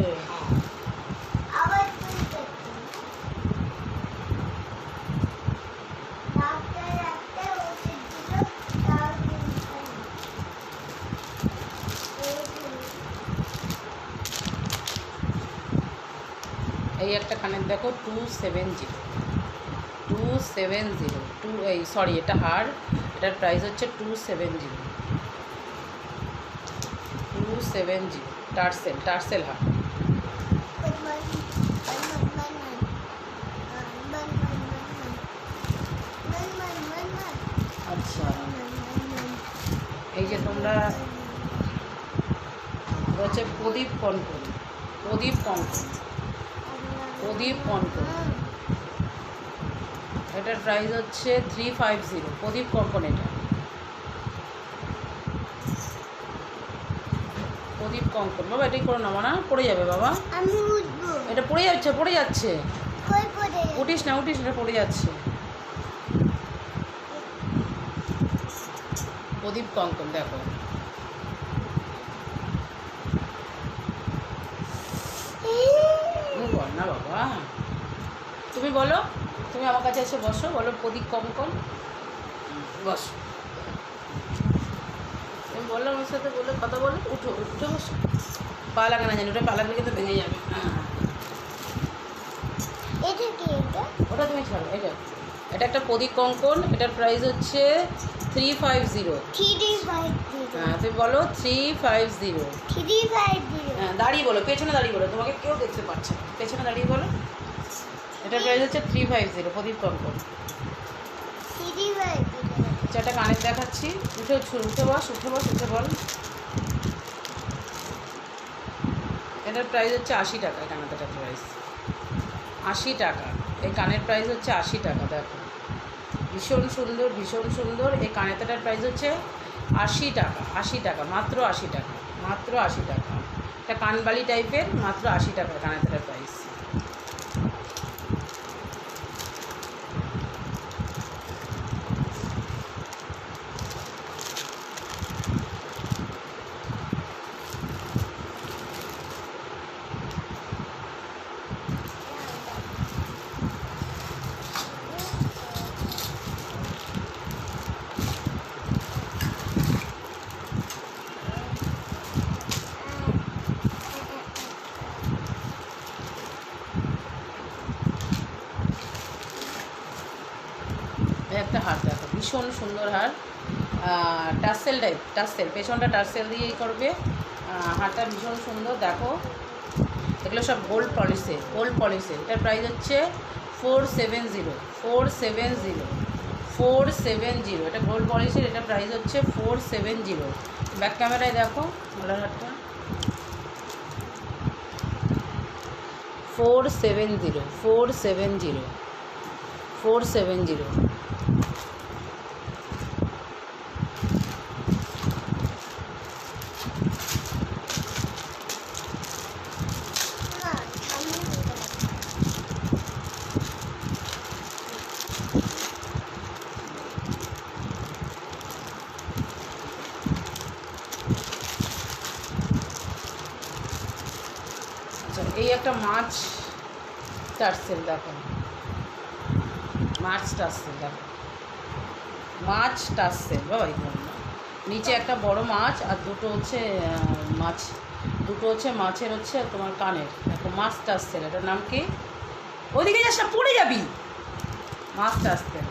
এই একটা কানের দেখো 270। 270 এই সরি, এটা হার। এটার প্রাইস হচ্ছে 270। 270 টার্সেল হার। আচ্ছা, এই যে তোমরা হচ্ছে প্রদীপ কনকন। এটার প্রাইস হচ্ছে 350। প্রদীপ কনকন, এটা প্রদীপ কনকন। বাবা এটাই করে নেবো না, পড়ে যাবে বাবা। এটা পড়ে যাচ্ছে। উঠিস না, এটা পড়ে যাচ্ছে। প্রদীপ কঙ্কন দেখো। বল না বাবা, তুমি বলো, তুমি আমার কাছে এসে বসো, বলো প্রদীপ কঙ্কন, বসো। তুমি বললো আমার সাথে, বললে কথা বলো, উঠে বসো। পা লাগে না জানি, ওটা পা লাগলে কিন্তু ভেঙে যাবে। ওটা তুমি ছাড়ো। এটা একটা প্রদীপ কঙ্কন। এটার প্রাইস হচ্ছে 350। হ্যাঁ, তুমি বলো 350। হ্যাঁ, দাঁড়িয়ে বলো, পেছনে দাঁড়িয়ে বলো, তোমাকে কেউ দেখতে পাচ্ছে না, পেছনে দাঁড়িয়ে বলো। এটার প্রাইস হচ্ছে 350 প্রদীপ কঙ্কন। একটা কানের দেখাচ্ছি, উঠে বল। এটার প্রাইস হচ্ছে 80 টাকা। এই কানেরটার প্রাইস 80 টাকা। এই কানের প্রাইস হচ্ছে 80 টাকা। দেখো ভীষণ সুন্দর। এই কানেরটার প্রাইস হচ্ছে 80 টাকা। 80 টাকা, মাত্র 80 টাকা। এটা কানবালি টাইপের, মাত্র 80 টাকা কানেরটার প্রাইস। একটা হার দেখো, ভীষণ সুন্দর হার। টার্সেল টাইপ, পেছনটা টার্সেল দিয়েই করবে। হারটা ভীষণ সুন্দর দেখো। এগুলো সব গোল্ড পলিশের। এটার প্রাইস হচ্ছে 470। এটা গোল্ড পলিশের। এটা প্রাইস হচ্ছে 470। ব্যাক ক্যামেরায় দেখো গলার হারটা 470। এই একটা মাছ টার্সেল দেখো, মাছ টার্সেল বাবা। নিচে একটা বড় মাছ আর দুটো হচ্ছে মাছের হচ্ছে তোমার কানের। দেখো মাছ টার্সেল। এটার নাম কি? ওইদিকে যাস না, পড়ে যাবি। মাছ টার্সেল।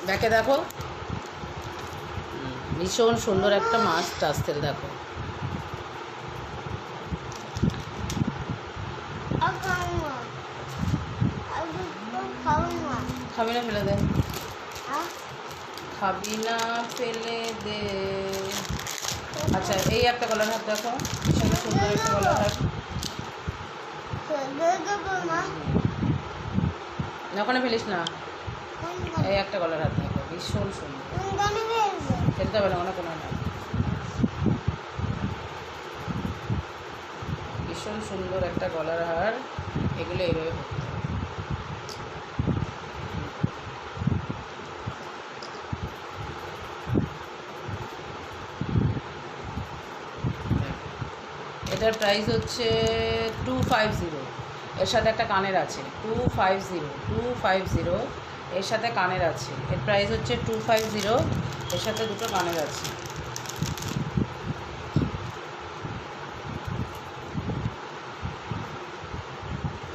ব্যাকে দেখো, ভীষণ সুন্দর একটা মাছ টার্সেল দেখো। খাবি না ফেলে দে, খাবি না ফেলে দে। আচ্ছা এই একটা গলার হাত দেখো, ভীষণ সুন্দর একটা গলার হাত। ওখানে ফেলিস না, এই একটা গলার হাত দেখো, ভীষণ সুন্দর। ফেলতে হবে না, অনেক কোনো না, ভীষণ সুন্দর একটা গলার হার। এগুলো এইভাবে করতে হবে। এটার প্রাইস হচ্ছে 250। এর সাথে একটা কানের আছে, 250 এর সাথে কানের আছে। এর প্রাইস হচ্ছে 250, এর সাথে দুটো কানের আছে।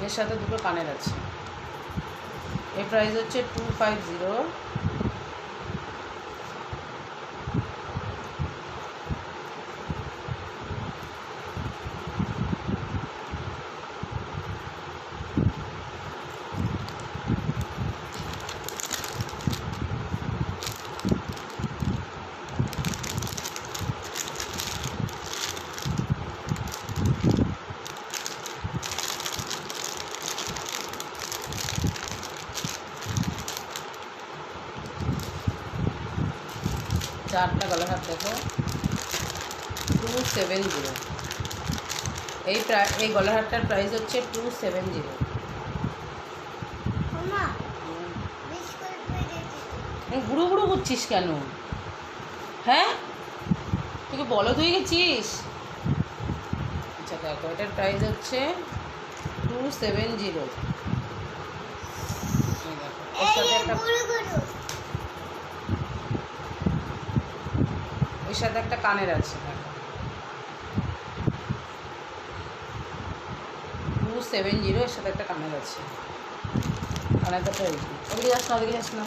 এর সাথে দুটো কানের আছে। এর প্রাইস হচ্ছে 250। চারটা গলার হাত দেখো, 270। এই গলার হাতটার প্রাইস হচ্ছে 270। গুঁড়ো গুঁড়ো করছিস কেন? হ্যাঁ, তোকে বলো তুই গেছিস। আচ্ছা দেখো, এটার প্রাইস হচ্ছে 270। এর সাথে একটা, এর সাথে একটা কানের আছে, 270, এর সাথে একটা কানের আছে। কানেরটা তো ওদিকে যাস না, ওদিকে যাস না।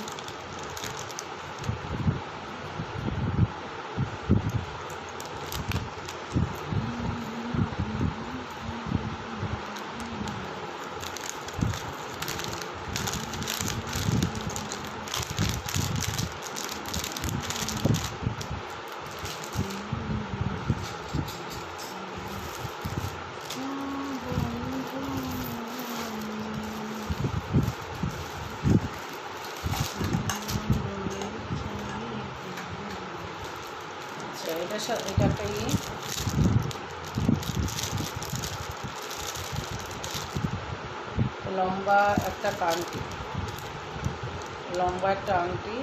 এটা একটা লম্বা একটা আংটি, লম্বা একটা আংটি।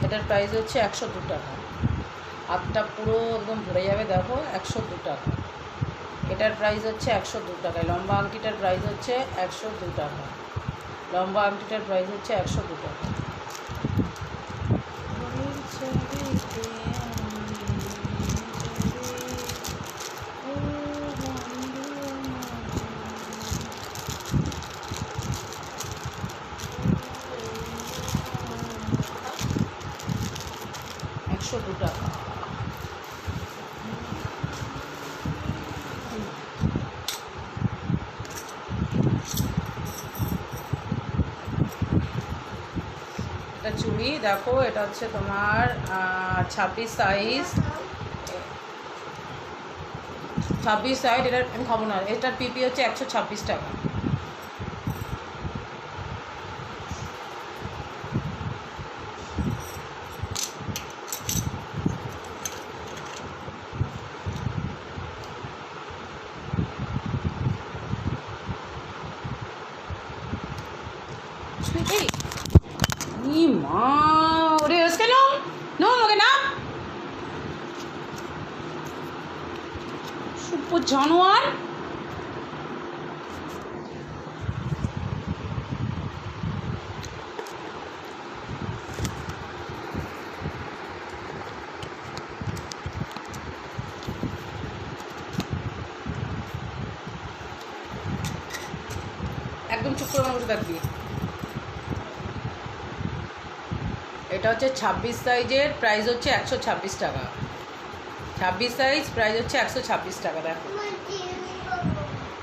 এটার প্রাইস হচ্ছে 102 টাকা। হাতটা পুরো একদম ভরে যাবে, দেখো 102 টাকা। এটার প্রাইস হচ্ছে 102 টাকা। লম্বা আংটিটার প্রাইস হচ্ছে 102 টাকা। লম্বা আংটিটার প্রাইস হচ্ছে 102 টাকা। টাকা। এটা চুড়ি দেখো, এটা হচ্ছে তোমার 26 সাইজ। 26 সাইজ। এটার আমি খাবো না। এটার পিপি হচ্ছে 126 টাকা। মা ওরে কেন নো আমাকে না, সুপার জানোয়ার। একদম চুপ করে বসে থাকবি। এটা হচ্ছে 26 সাইজের, প্রাইস হচ্ছে 126 টাকা। 26 সাইজ, প্রাইস হচ্ছে 126 টাকা। দেখো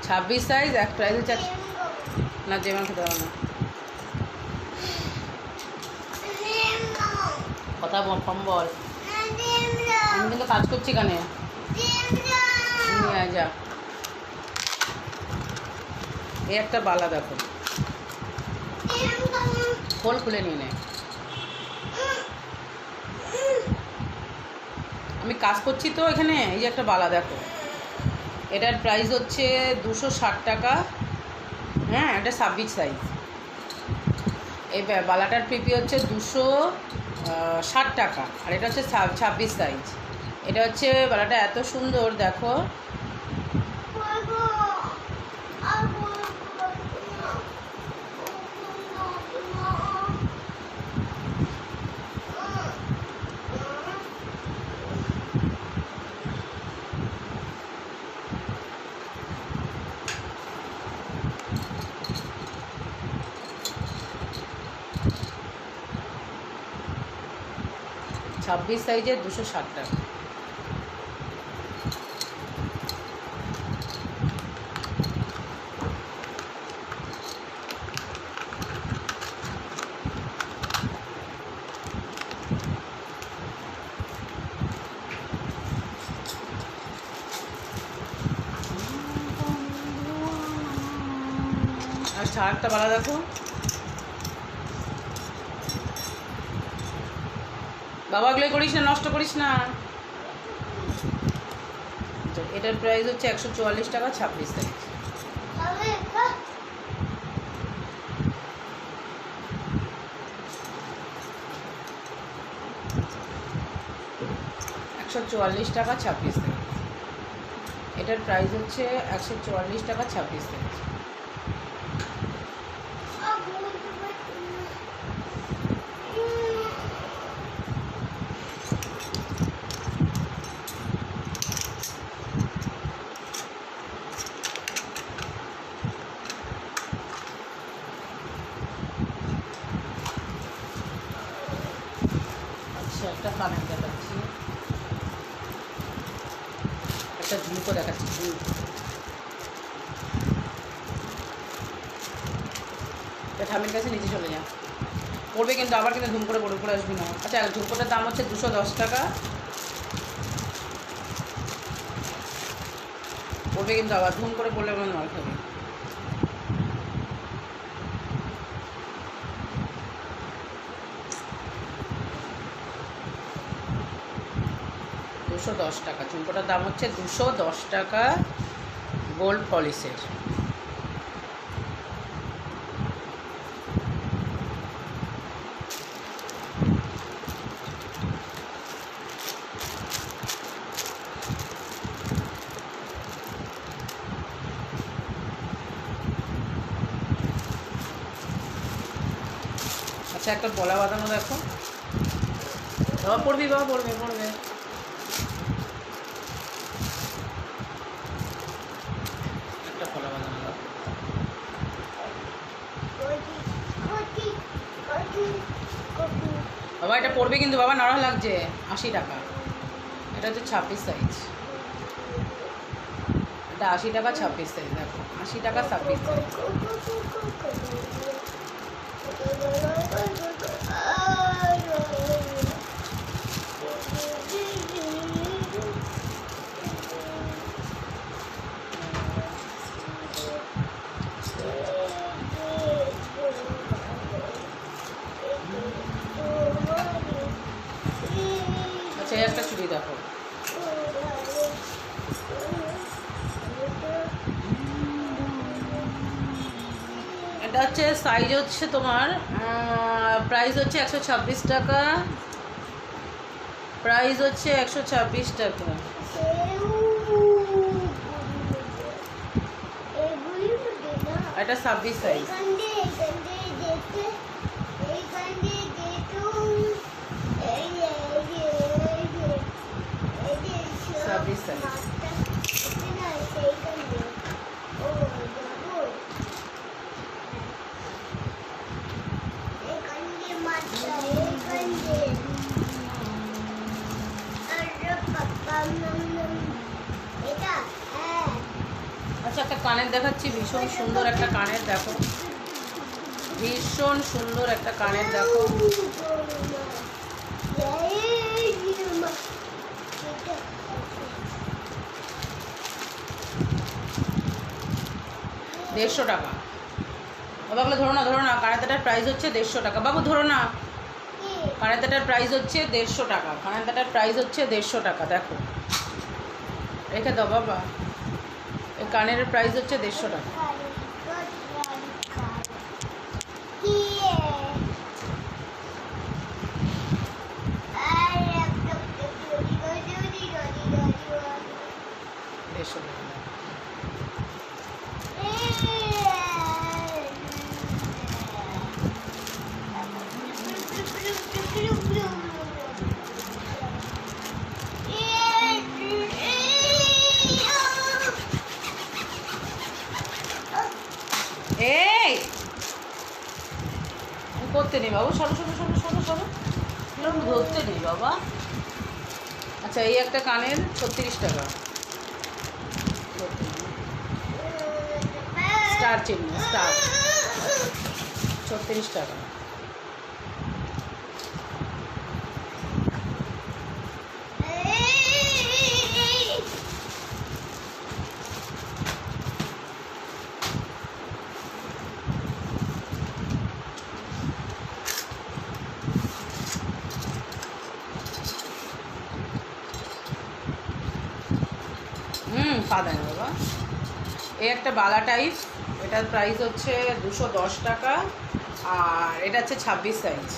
26 সাইজ, এক প্রাইস হচ্ছে না, যেমন খেতে পারো না, কথা বল, কম বল। আমি কিন্তু কাজ করছি এখানে, নিয়ে যা। এই একটা বালা দেখো, খোল, খুলে নিয়ে নে। আমি কাজ করছি তো এখানে। এই যে একটা বালা দেখো, এটার প্রাইস হচ্ছে 260 টাকা। হ্যাঁ, এটা 26 সাইজ। এই বালাটার পিপি হচ্ছে 260 টাকা, আর এটা হচ্ছে 26 সাইজ। এটা হচ্ছে বালাটা এত সুন্দর দেখো। ছাব্বিশ সাইজের 260 টাকা। আর শার্টটা বালা দেখো, বাবা গুলো করিস না, নষ্ট করিস না। এটার প্রাইস হচ্ছে 144 টাকা, 26 সাইজ। $144 টাকা, 26 সাইজ। এটার প্রাইস হচ্ছে 144 টাকা, 26 সাইজ। একটা কানের দেখাচ্ছি, একটা ঝুমকো দেখাচ্ছি। ঠামির কাছে নিচে চলে যা, পড়বে কিন্তু, আবার কিন্তু ধুম করে পড়ে আসবি না। আচ্ছা, ঝুমকোটার দাম হচ্ছে 210 টাকা, পড়বে কিন্তু, আবার ধুম করে পড়লে আমার মাল খাবে। $210 টাকা, ঝুমকোটার দাম হচ্ছে 210 টাকা, গোল্ড পলিশের। আচ্ছা, একটা পলা বাঁধানো দেখো, বাবা পড়বি, বাবা পড়বে, পড়বে। একটা পলা বাঁধানো দেখো, বাবা এটা পড়বে কিন্তু, বাবা নরম লাগছে। 80 টাকা, এটা হচ্ছে 26 সাইজ। এটা 80 টাকা, 26 সাইজ দেখো, 80 টাকা, 26 সাইজ। আচ্ছা, একটা চুড়ি দেখো, এটা হচ্ছে সাইজ হচ্ছে তোমার, প্রাইস হচ্ছে 126 টাকা, প্রাইস হচ্ছে 126 টাকা। এটা 26 সাইজ। আচ্ছা, একটা কানের দেখাচ্ছি, ভীষণ সুন্দর একটা কানের, দেখো ভীষণ সুন্দর একটা কানের, দেখো 150 টাকা। বাবাগুলো ধরো না, ধরো না, কানেরটার প্রাইস হচ্ছে 150 টাকা। বাবু ধরো না, কানেরটার প্রাইস হচ্ছে 150 টাকা, কানেরটার প্রাইস হচ্ছে 150 টাকা। দেখো রেখে দাও বাবা, এই কানের প্রাইস হচ্ছে 150 টাকা। এই করতে নেই বাবু, সরো সরো সরো সরো সরো, এরকম ধরতে নেই বাবা। আচ্ছা এই একটা কানের 36 টাকা, স্টার চিহ্ন, স্টার, 36 টাকা। পা দেয় না বাবা। এই একটা বালা টাইপ, এটার প্রাইস হচ্ছে 210 টাকা, আর এটা হচ্ছে 26 সাইজ,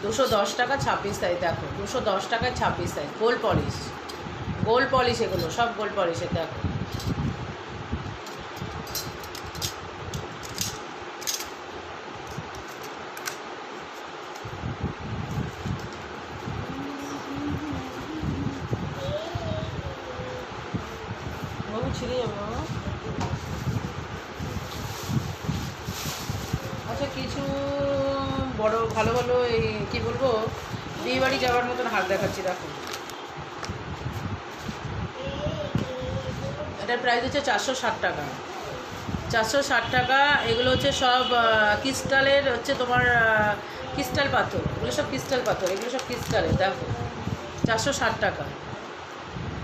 210 টাকা 26 সাইজ। দেখো 210 টাকায় 26 সাইজ, গোল পলিশ, গোল পলিশ, এগুলো সব গোল পলিশের। দেখো বাবু ছিঁড়ে যাবে বাবা। আচ্ছা কিছু বড় ভালো ভালো এই কী বলবো, বিয়ে বাড়ি যাওয়ার মতন হার দেখাচ্ছি। দেখো এটার প্রাইস হচ্ছে 460 টাকা, 460 টাকা। এগুলো হচ্ছে সব ক্রিস্টালের, হচ্ছে তোমার ক্রিস্টাল পাথর, এগুলো সব ক্রিস্টাল পাথর, এগুলো সব ক্রিস্টালের। দেখো 460 টাকা,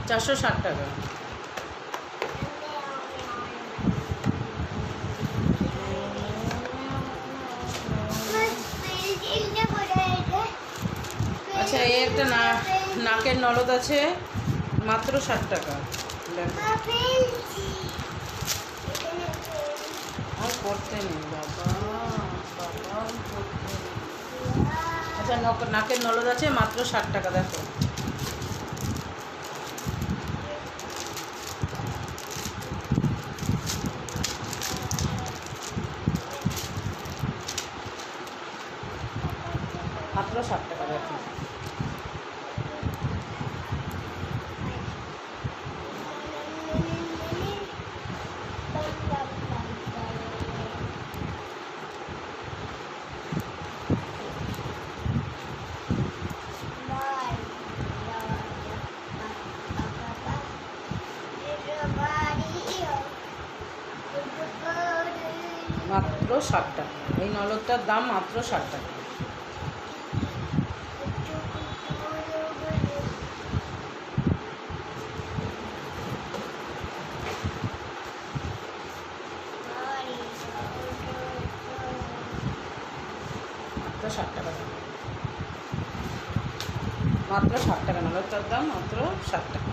460 টাকা। আচ্ছা এই একটা নাকের নলদ আছে, মাত্র 60 টাকা। আর করতে নেই বাবা, বাবা করতে নেই। আচ্ছা নাকের নলদ আছে মাত্র 60 টাকা। দেখো মাত্র 60 টাকা। দেখো মাত্র 60 টাকা, এই নলদটার দাম মাত্র 60 টাকা। মাত্র 60 টাকা, মাত্র 60 টাকা, নলদটার দাম মাত্র 60 টাকা।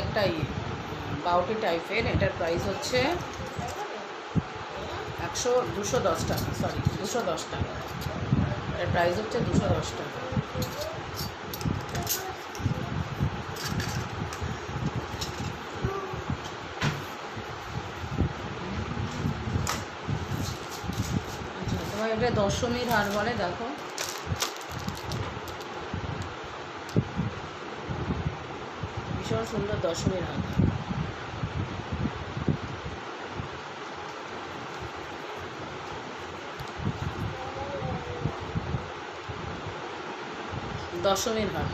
একটা বাউটি টাইপের, এটার প্রাইস হচ্ছে 210 টাকা, সরি 210 টাকা। এটার প্রাইস হচ্ছে 210 টাকা। আচ্ছা, তোমার এটা দশমীর হার বলে, দেখো ভীষণ সুন্দর দশমীর হার। দশমীর হার।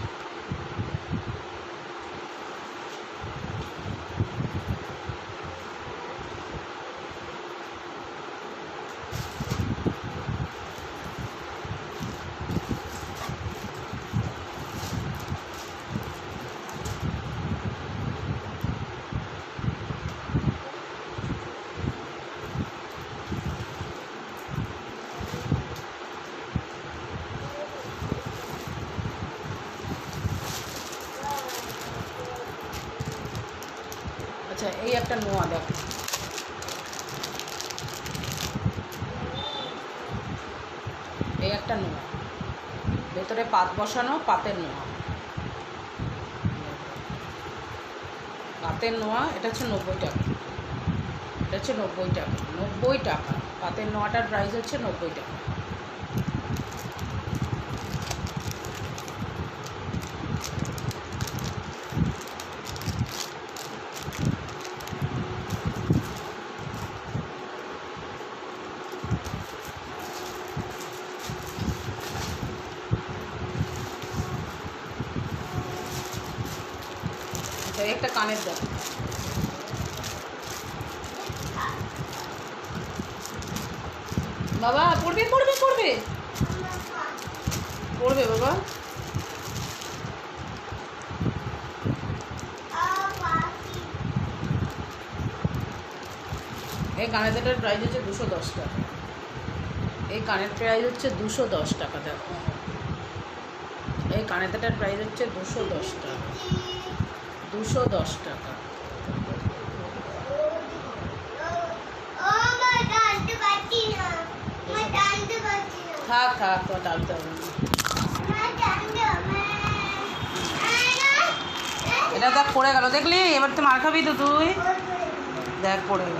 আচ্ছা, এই একটা নোয়া দেখো, এই একটা নোয়া, ভেতরে পাত বসানো, পাতের নোয়া, পাতের নোয়া। এটা হচ্ছে 90 টাকা, এটা হচ্ছে 90 টাকা, 90 টাকা। পাতের নোয়াটার প্রাইস হচ্ছে 90 টাকা। একটা কানের দেখো, বাবা পড়বে পড়বে পড়বে পড়বে বাবা। এই কানের দুটার প্রাইস হচ্ছে 210 টাকা। এই কানের প্রাইস হচ্ছে 210 টাকা। দেখো, এই কানের দুটার প্রাইস হচ্ছে 210 টাকা, 210 টাকা। থাক থাক, তো ডালতে হবে না। এটা দেখ পড়ে গেল, দেখলি? এবার তো মার খাবি তো তুই। দেখ পড়ে গেল,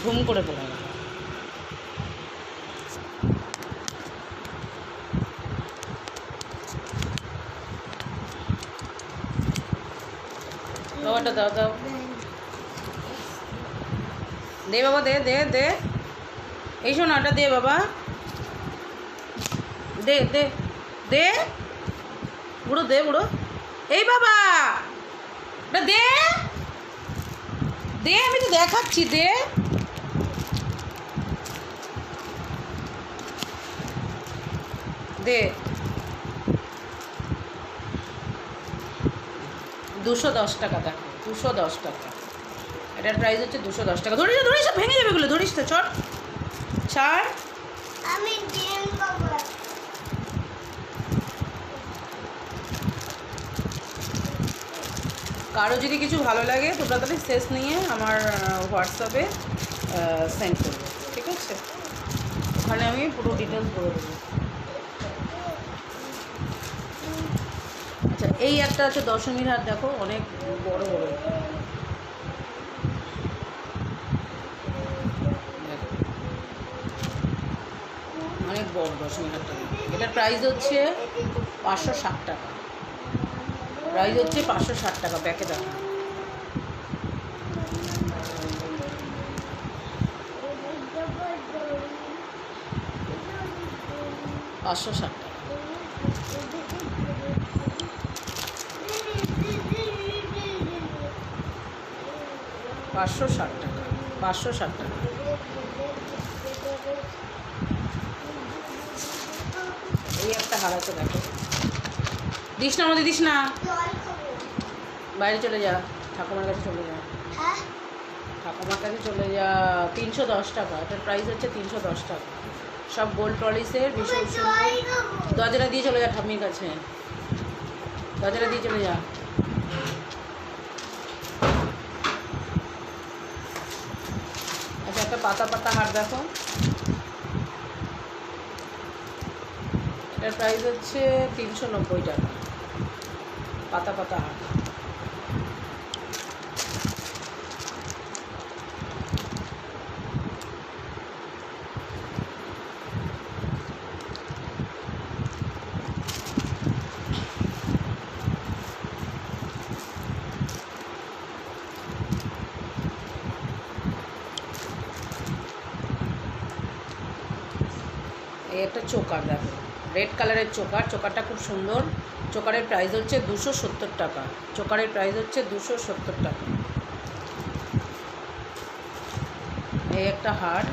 ঘুম করে পড়ে গেল। বাবাটা দাও দাও, দে বাবা, দে দে দে, এই শোনাটা দে বাবা, দে দে দে, বুড়ো দে, বুড়ো, এই বাবা ওটা দে দে, আমি তো দেখাচ্ছি, দে। দে 210 টাকা। দেখো 210 টাকা, এটার প্রাইস হচ্ছে 210 টাকা। ধরিস ধরিস, ভেঙে যাবে এগুলো, ধরিস তো, চট ছাড়। আমি কারো যদি কিছু ভালো লাগে তোমরা তাহলে শেষ নিয়ে আমার হোয়াটসঅ্যাপে সেন্ড করবে, ঠিক আছে? ওখানে আমি পুরো ডিটেলস বলে দেবো। আচ্ছা, এই একটা আছে দশমীর হার, দেখো অনেক বড় বড়, অনেক বড় দশমীর হারটা। এটার প্রাইস হচ্ছে 560 টাকা, প্রাইস হচ্ছে 560 টাকা। ব্যাকে দেখো, $560 টাকা। 560 টাকা, 560 টাকা। এই একটা হার আছে, দেখো। দিস না, আমাদের দিস না, বাইরে চলে যা, ঠাকুমার কাছে চলে যা, ঠাকুমার কাছে চলে যা। 310 টাকা, এটার প্রাইস হচ্ছে 310 টাকা। সব গোল্ড পলিশের ভীষণ সুন্দর। দরজাটা দিয়ে চলে যা ঠাম্মির কাছে, দরজাটা দিয়ে চলে যা। আচ্ছা একটা পাতা পাতা হার দেখো, এটার প্রাইস হচ্ছে 390 টাকা। পাতা পাতা হার। এই একটা চোকার দেখো, রেড কালারের চোকার, চোকারটা খুব সুন্দর। চোকারের প্রাইস হচ্ছে 270 টাকা। চোকারের প্রাইস হচ্ছে 270 টাকা। এই একটা হার,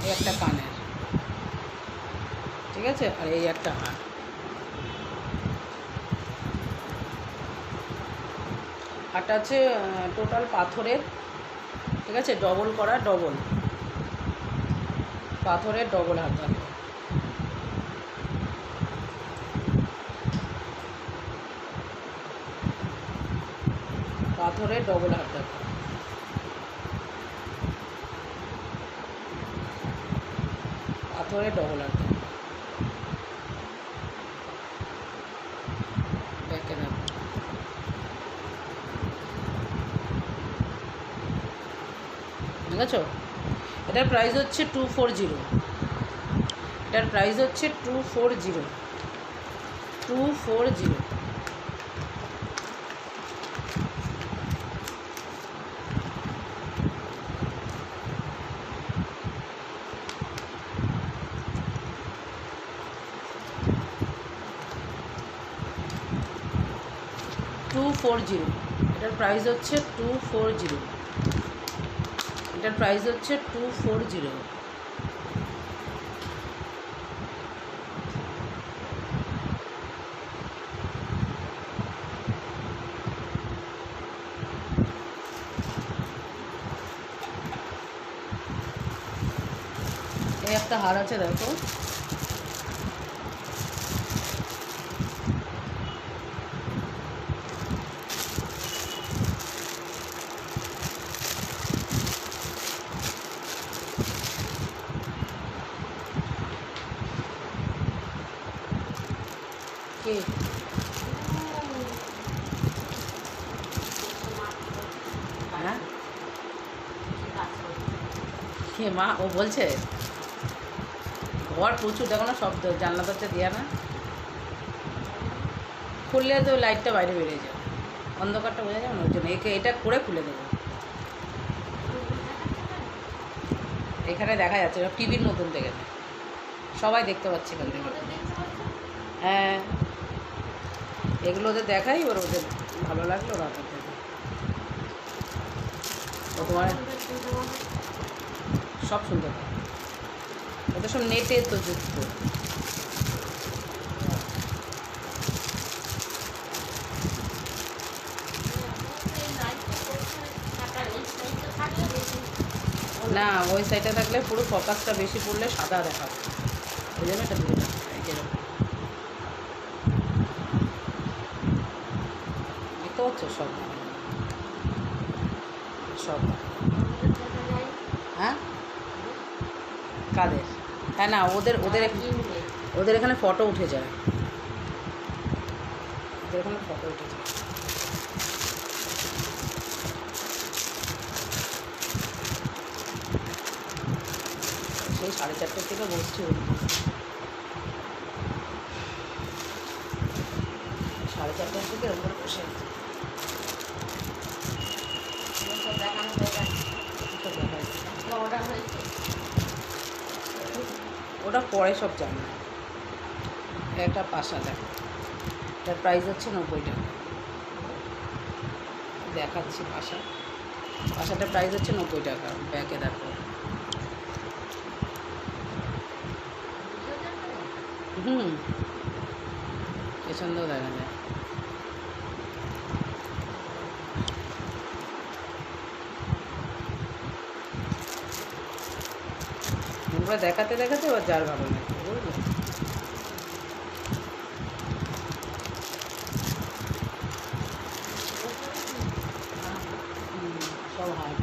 এই একটা কানের, ঠিক আছে, আর এই একটা হার। হারটা আছে টোটাল পাথরের, ঠিক আছে, ডবল করা, ডবল পাথরের ডবল হার থাকে। পাথরের ডবল হার থাকে। পাথরের ডবল হার থাকে। দেখে দেখো, ঠিক আছে। এটার প্রাইস হচ্ছে 240। এটার প্রাইস হচ্ছে 240। 240। এটার প্রাইস হচ্ছে 240। এটার প্রাইস হচ্ছে 240। এই একটা হার আছে দেখো, কে হ্যাঁ কে মা? ও বলছে ঘর প্রচুর, দেখো না শব্দ, জানলা দরজা দেওয়া না, খুললে তো লাইটটা বাইরে বেরিয়ে যায়, অন্ধকারটা বোঝা যাবে না, ওই জন্য একে এটা করে খুলে দেবো। এখানে দেখা যাচ্ছে টিভির মতন দেখে, সবাই দেখতে পাচ্ছে এখান থেকে। হ্যাঁ, এগুলো ওদের দেখাই, ওর ওদের ভালো লাগলো ওরা ওদের দেখে। ও তোমার সব শুনতে পাবে, ওদের সব নেটে তো যুক্ত। না, ওই সাইডে থাকলে পুরো ফোকাসটা বেশি পড়লে সাদা দেখাবে, ওই জন্য এটা দূরে যেরকম দেখতে পাচ্ছ সব সব। হ্যাঁ কাদের? হ্যাঁ না, ওদের ওদের ওদের এখানে ফটো উঠে যায়, ওদের এখানে ফটো উঠে যায়। সেই 4:30 থেকে বসছি, 4:30 থেকে ওপরে বসে ওটা পরে সব জানে। একটা পাশা দেখো, এটার প্রাইস হচ্ছে 90 টাকা। দেখাচ্ছি পাশাটার প্রাইস হচ্ছে 90 টাকা। ব্যাকে দেখো। পেছন দিয়েও দেখা যায়। তোমরা দেখাতে দেখাতে এবার যার ভালো লাগবে, বুঝলে? সব হাট।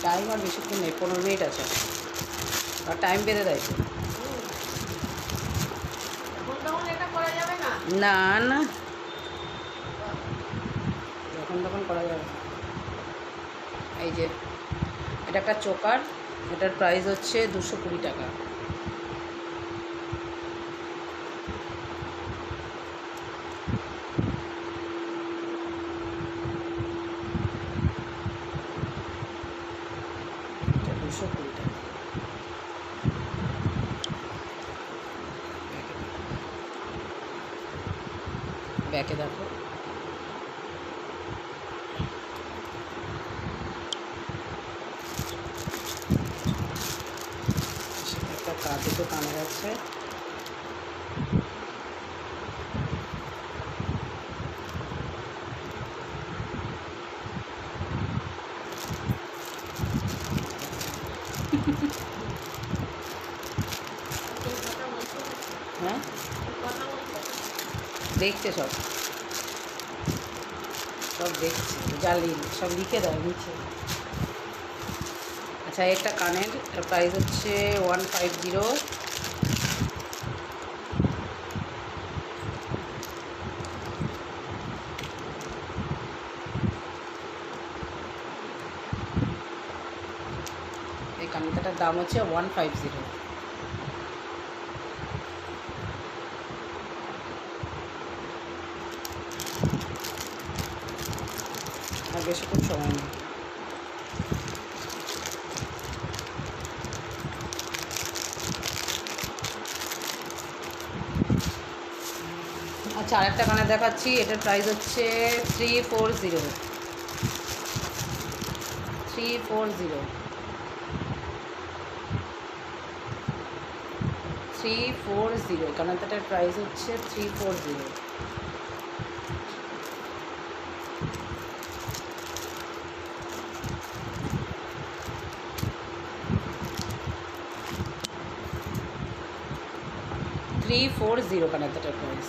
টাইম আর বেশিক্ষণ নেই, 15 মিনিট আছে। আর টাইম বেঁধে দেয় তো। না না, যখন তখন করা যাবে না। এই যে এটা একটা চোকার, এটার প্রাইস হচ্ছে 220 টাকা। এটা 220 টাকা। ব্যাকে দেখো। একটা দুটো কানের আছে। হ্যাঁ, দেখছে সব দেখছি, জালি সব লিখে দেয় নিচে। আচ্ছা, একটা কানের প্রাইস হচ্ছে 150। এই কানেরটার দাম হচ্ছে 150। আর বেশিক্ষণ সময় নেই। আচ্ছা, আরেকটা কানের দেখাচ্ছি, এটার প্রাইস হচ্ছে 340। 340 কানেরটার প্রাইস হচ্ছে 340। কানেরটার প্রাইস।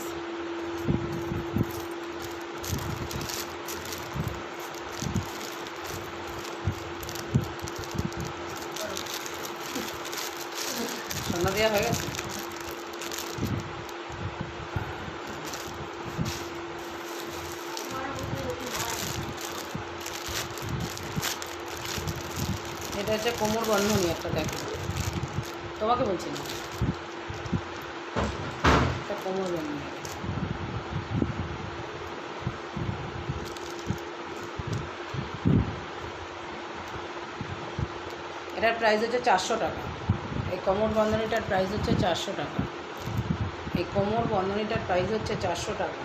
সন্ধ্যা দেওয়া হয়ে গেছে। এটা হচ্ছে কোমর বন্ধনী একটা, দেখো তোমাকে বলছি না, একটা কোমর বন্ধনী। এটার প্রাইস হচ্ছে 400 টাকা। এই কোমর বন্ধনীটার প্রাইস হচ্ছে 400 টাকা। এই কোমর বন্ধনীটার প্রাইস হচ্ছে 400 টাকা।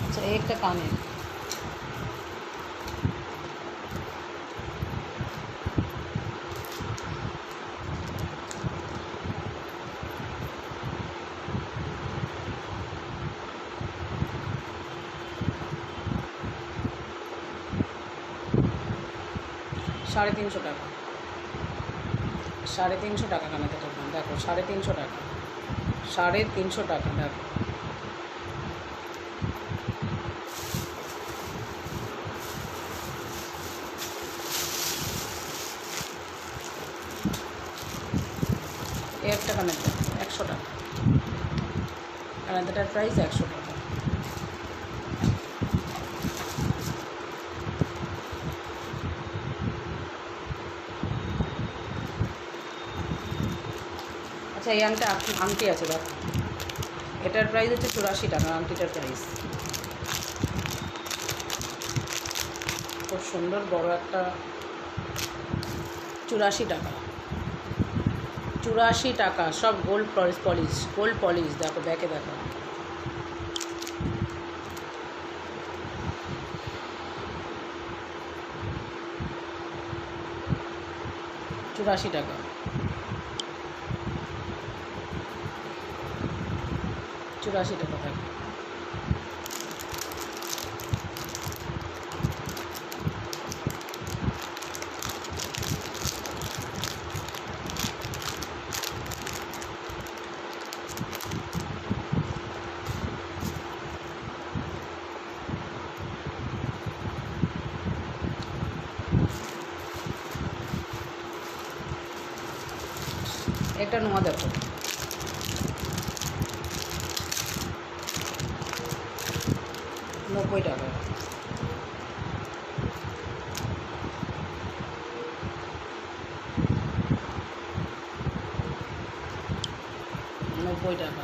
আচ্ছা, এই একটা কানের, 350 টাকা, 350 টাকা কানের দুটোর দাম। দেখো 350 টাকা, 350 টাকা। দেখো এই একটা কানের দাম 100 টাকা, কানের দুটার প্রাইস 100 টাকা। আচ্ছা এই আংটি আছে দেখো, এটার প্রাইস হচ্ছে 84 টাকা। আংটিটার প্রাইস খুব সুন্দর বড় একটা, 84 টাকা, 84 টাকা। সব গোল্ড পলিশ, গোল্ড পলিশ। দেখো ব্যাকে দেখো, চুরাশি টাকা, 84 টাকা থাকে। একটা নোয়া দেখো, 90 টাকা, 90 টাকা।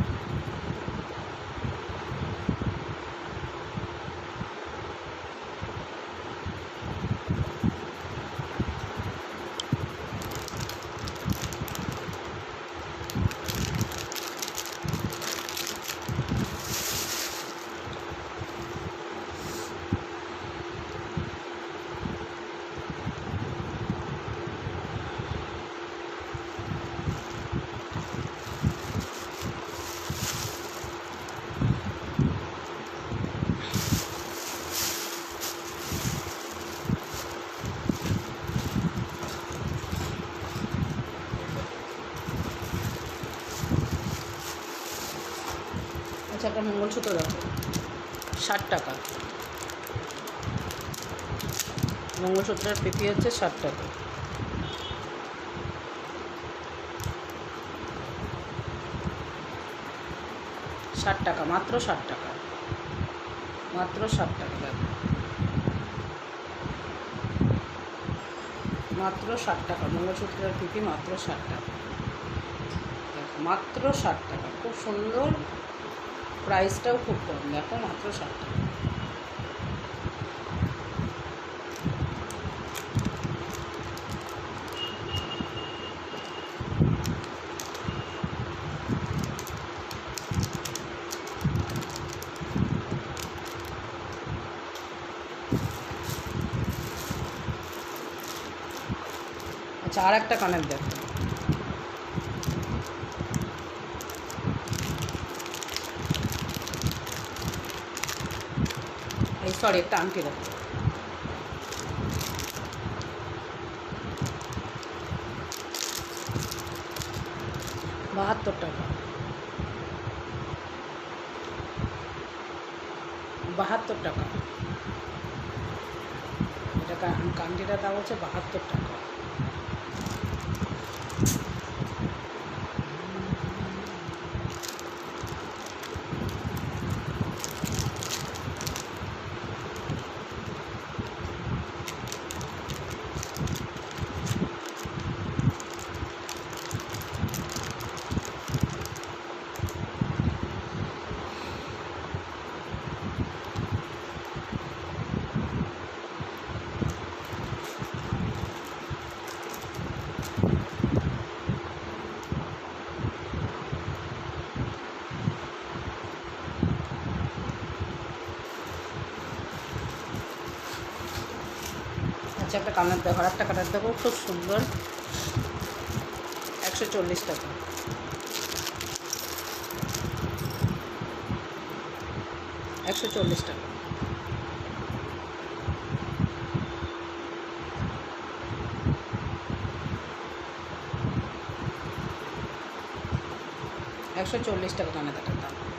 আচ্ছা একটা মঙ্গলসূত্র দেখো, 60 টাকা। মঙ্গলসূত্রের পিপি হচ্ছে 60 টাকা। ষাট টাকা, মাত্র 60 টাকা, মাত্র 60 টাকা। দেখো মাত্র 60 টাকা, মঙ্গলসূত্রের পিপি মাত্র 60 টাকা। দেখো মাত্র 60 টাকা, খুব সুন্দর, প্রাইসটাও খুব কম। দেখো মাত্র 60 টাকা। আচ্ছা আর একটা কানের দেখো, এই সরি একটা আংটি দেখো, 72 টাকা, 72 টাকা। এটা কানটিটার দাম হচ্ছে 72 টাকা। আচ্ছা একটা কানের দেখো, আর একটা কানের দেখো, খুব সুন্দর, 140 টাকা, 140 টাকা। 140 টাকা কানেদাটার দাম।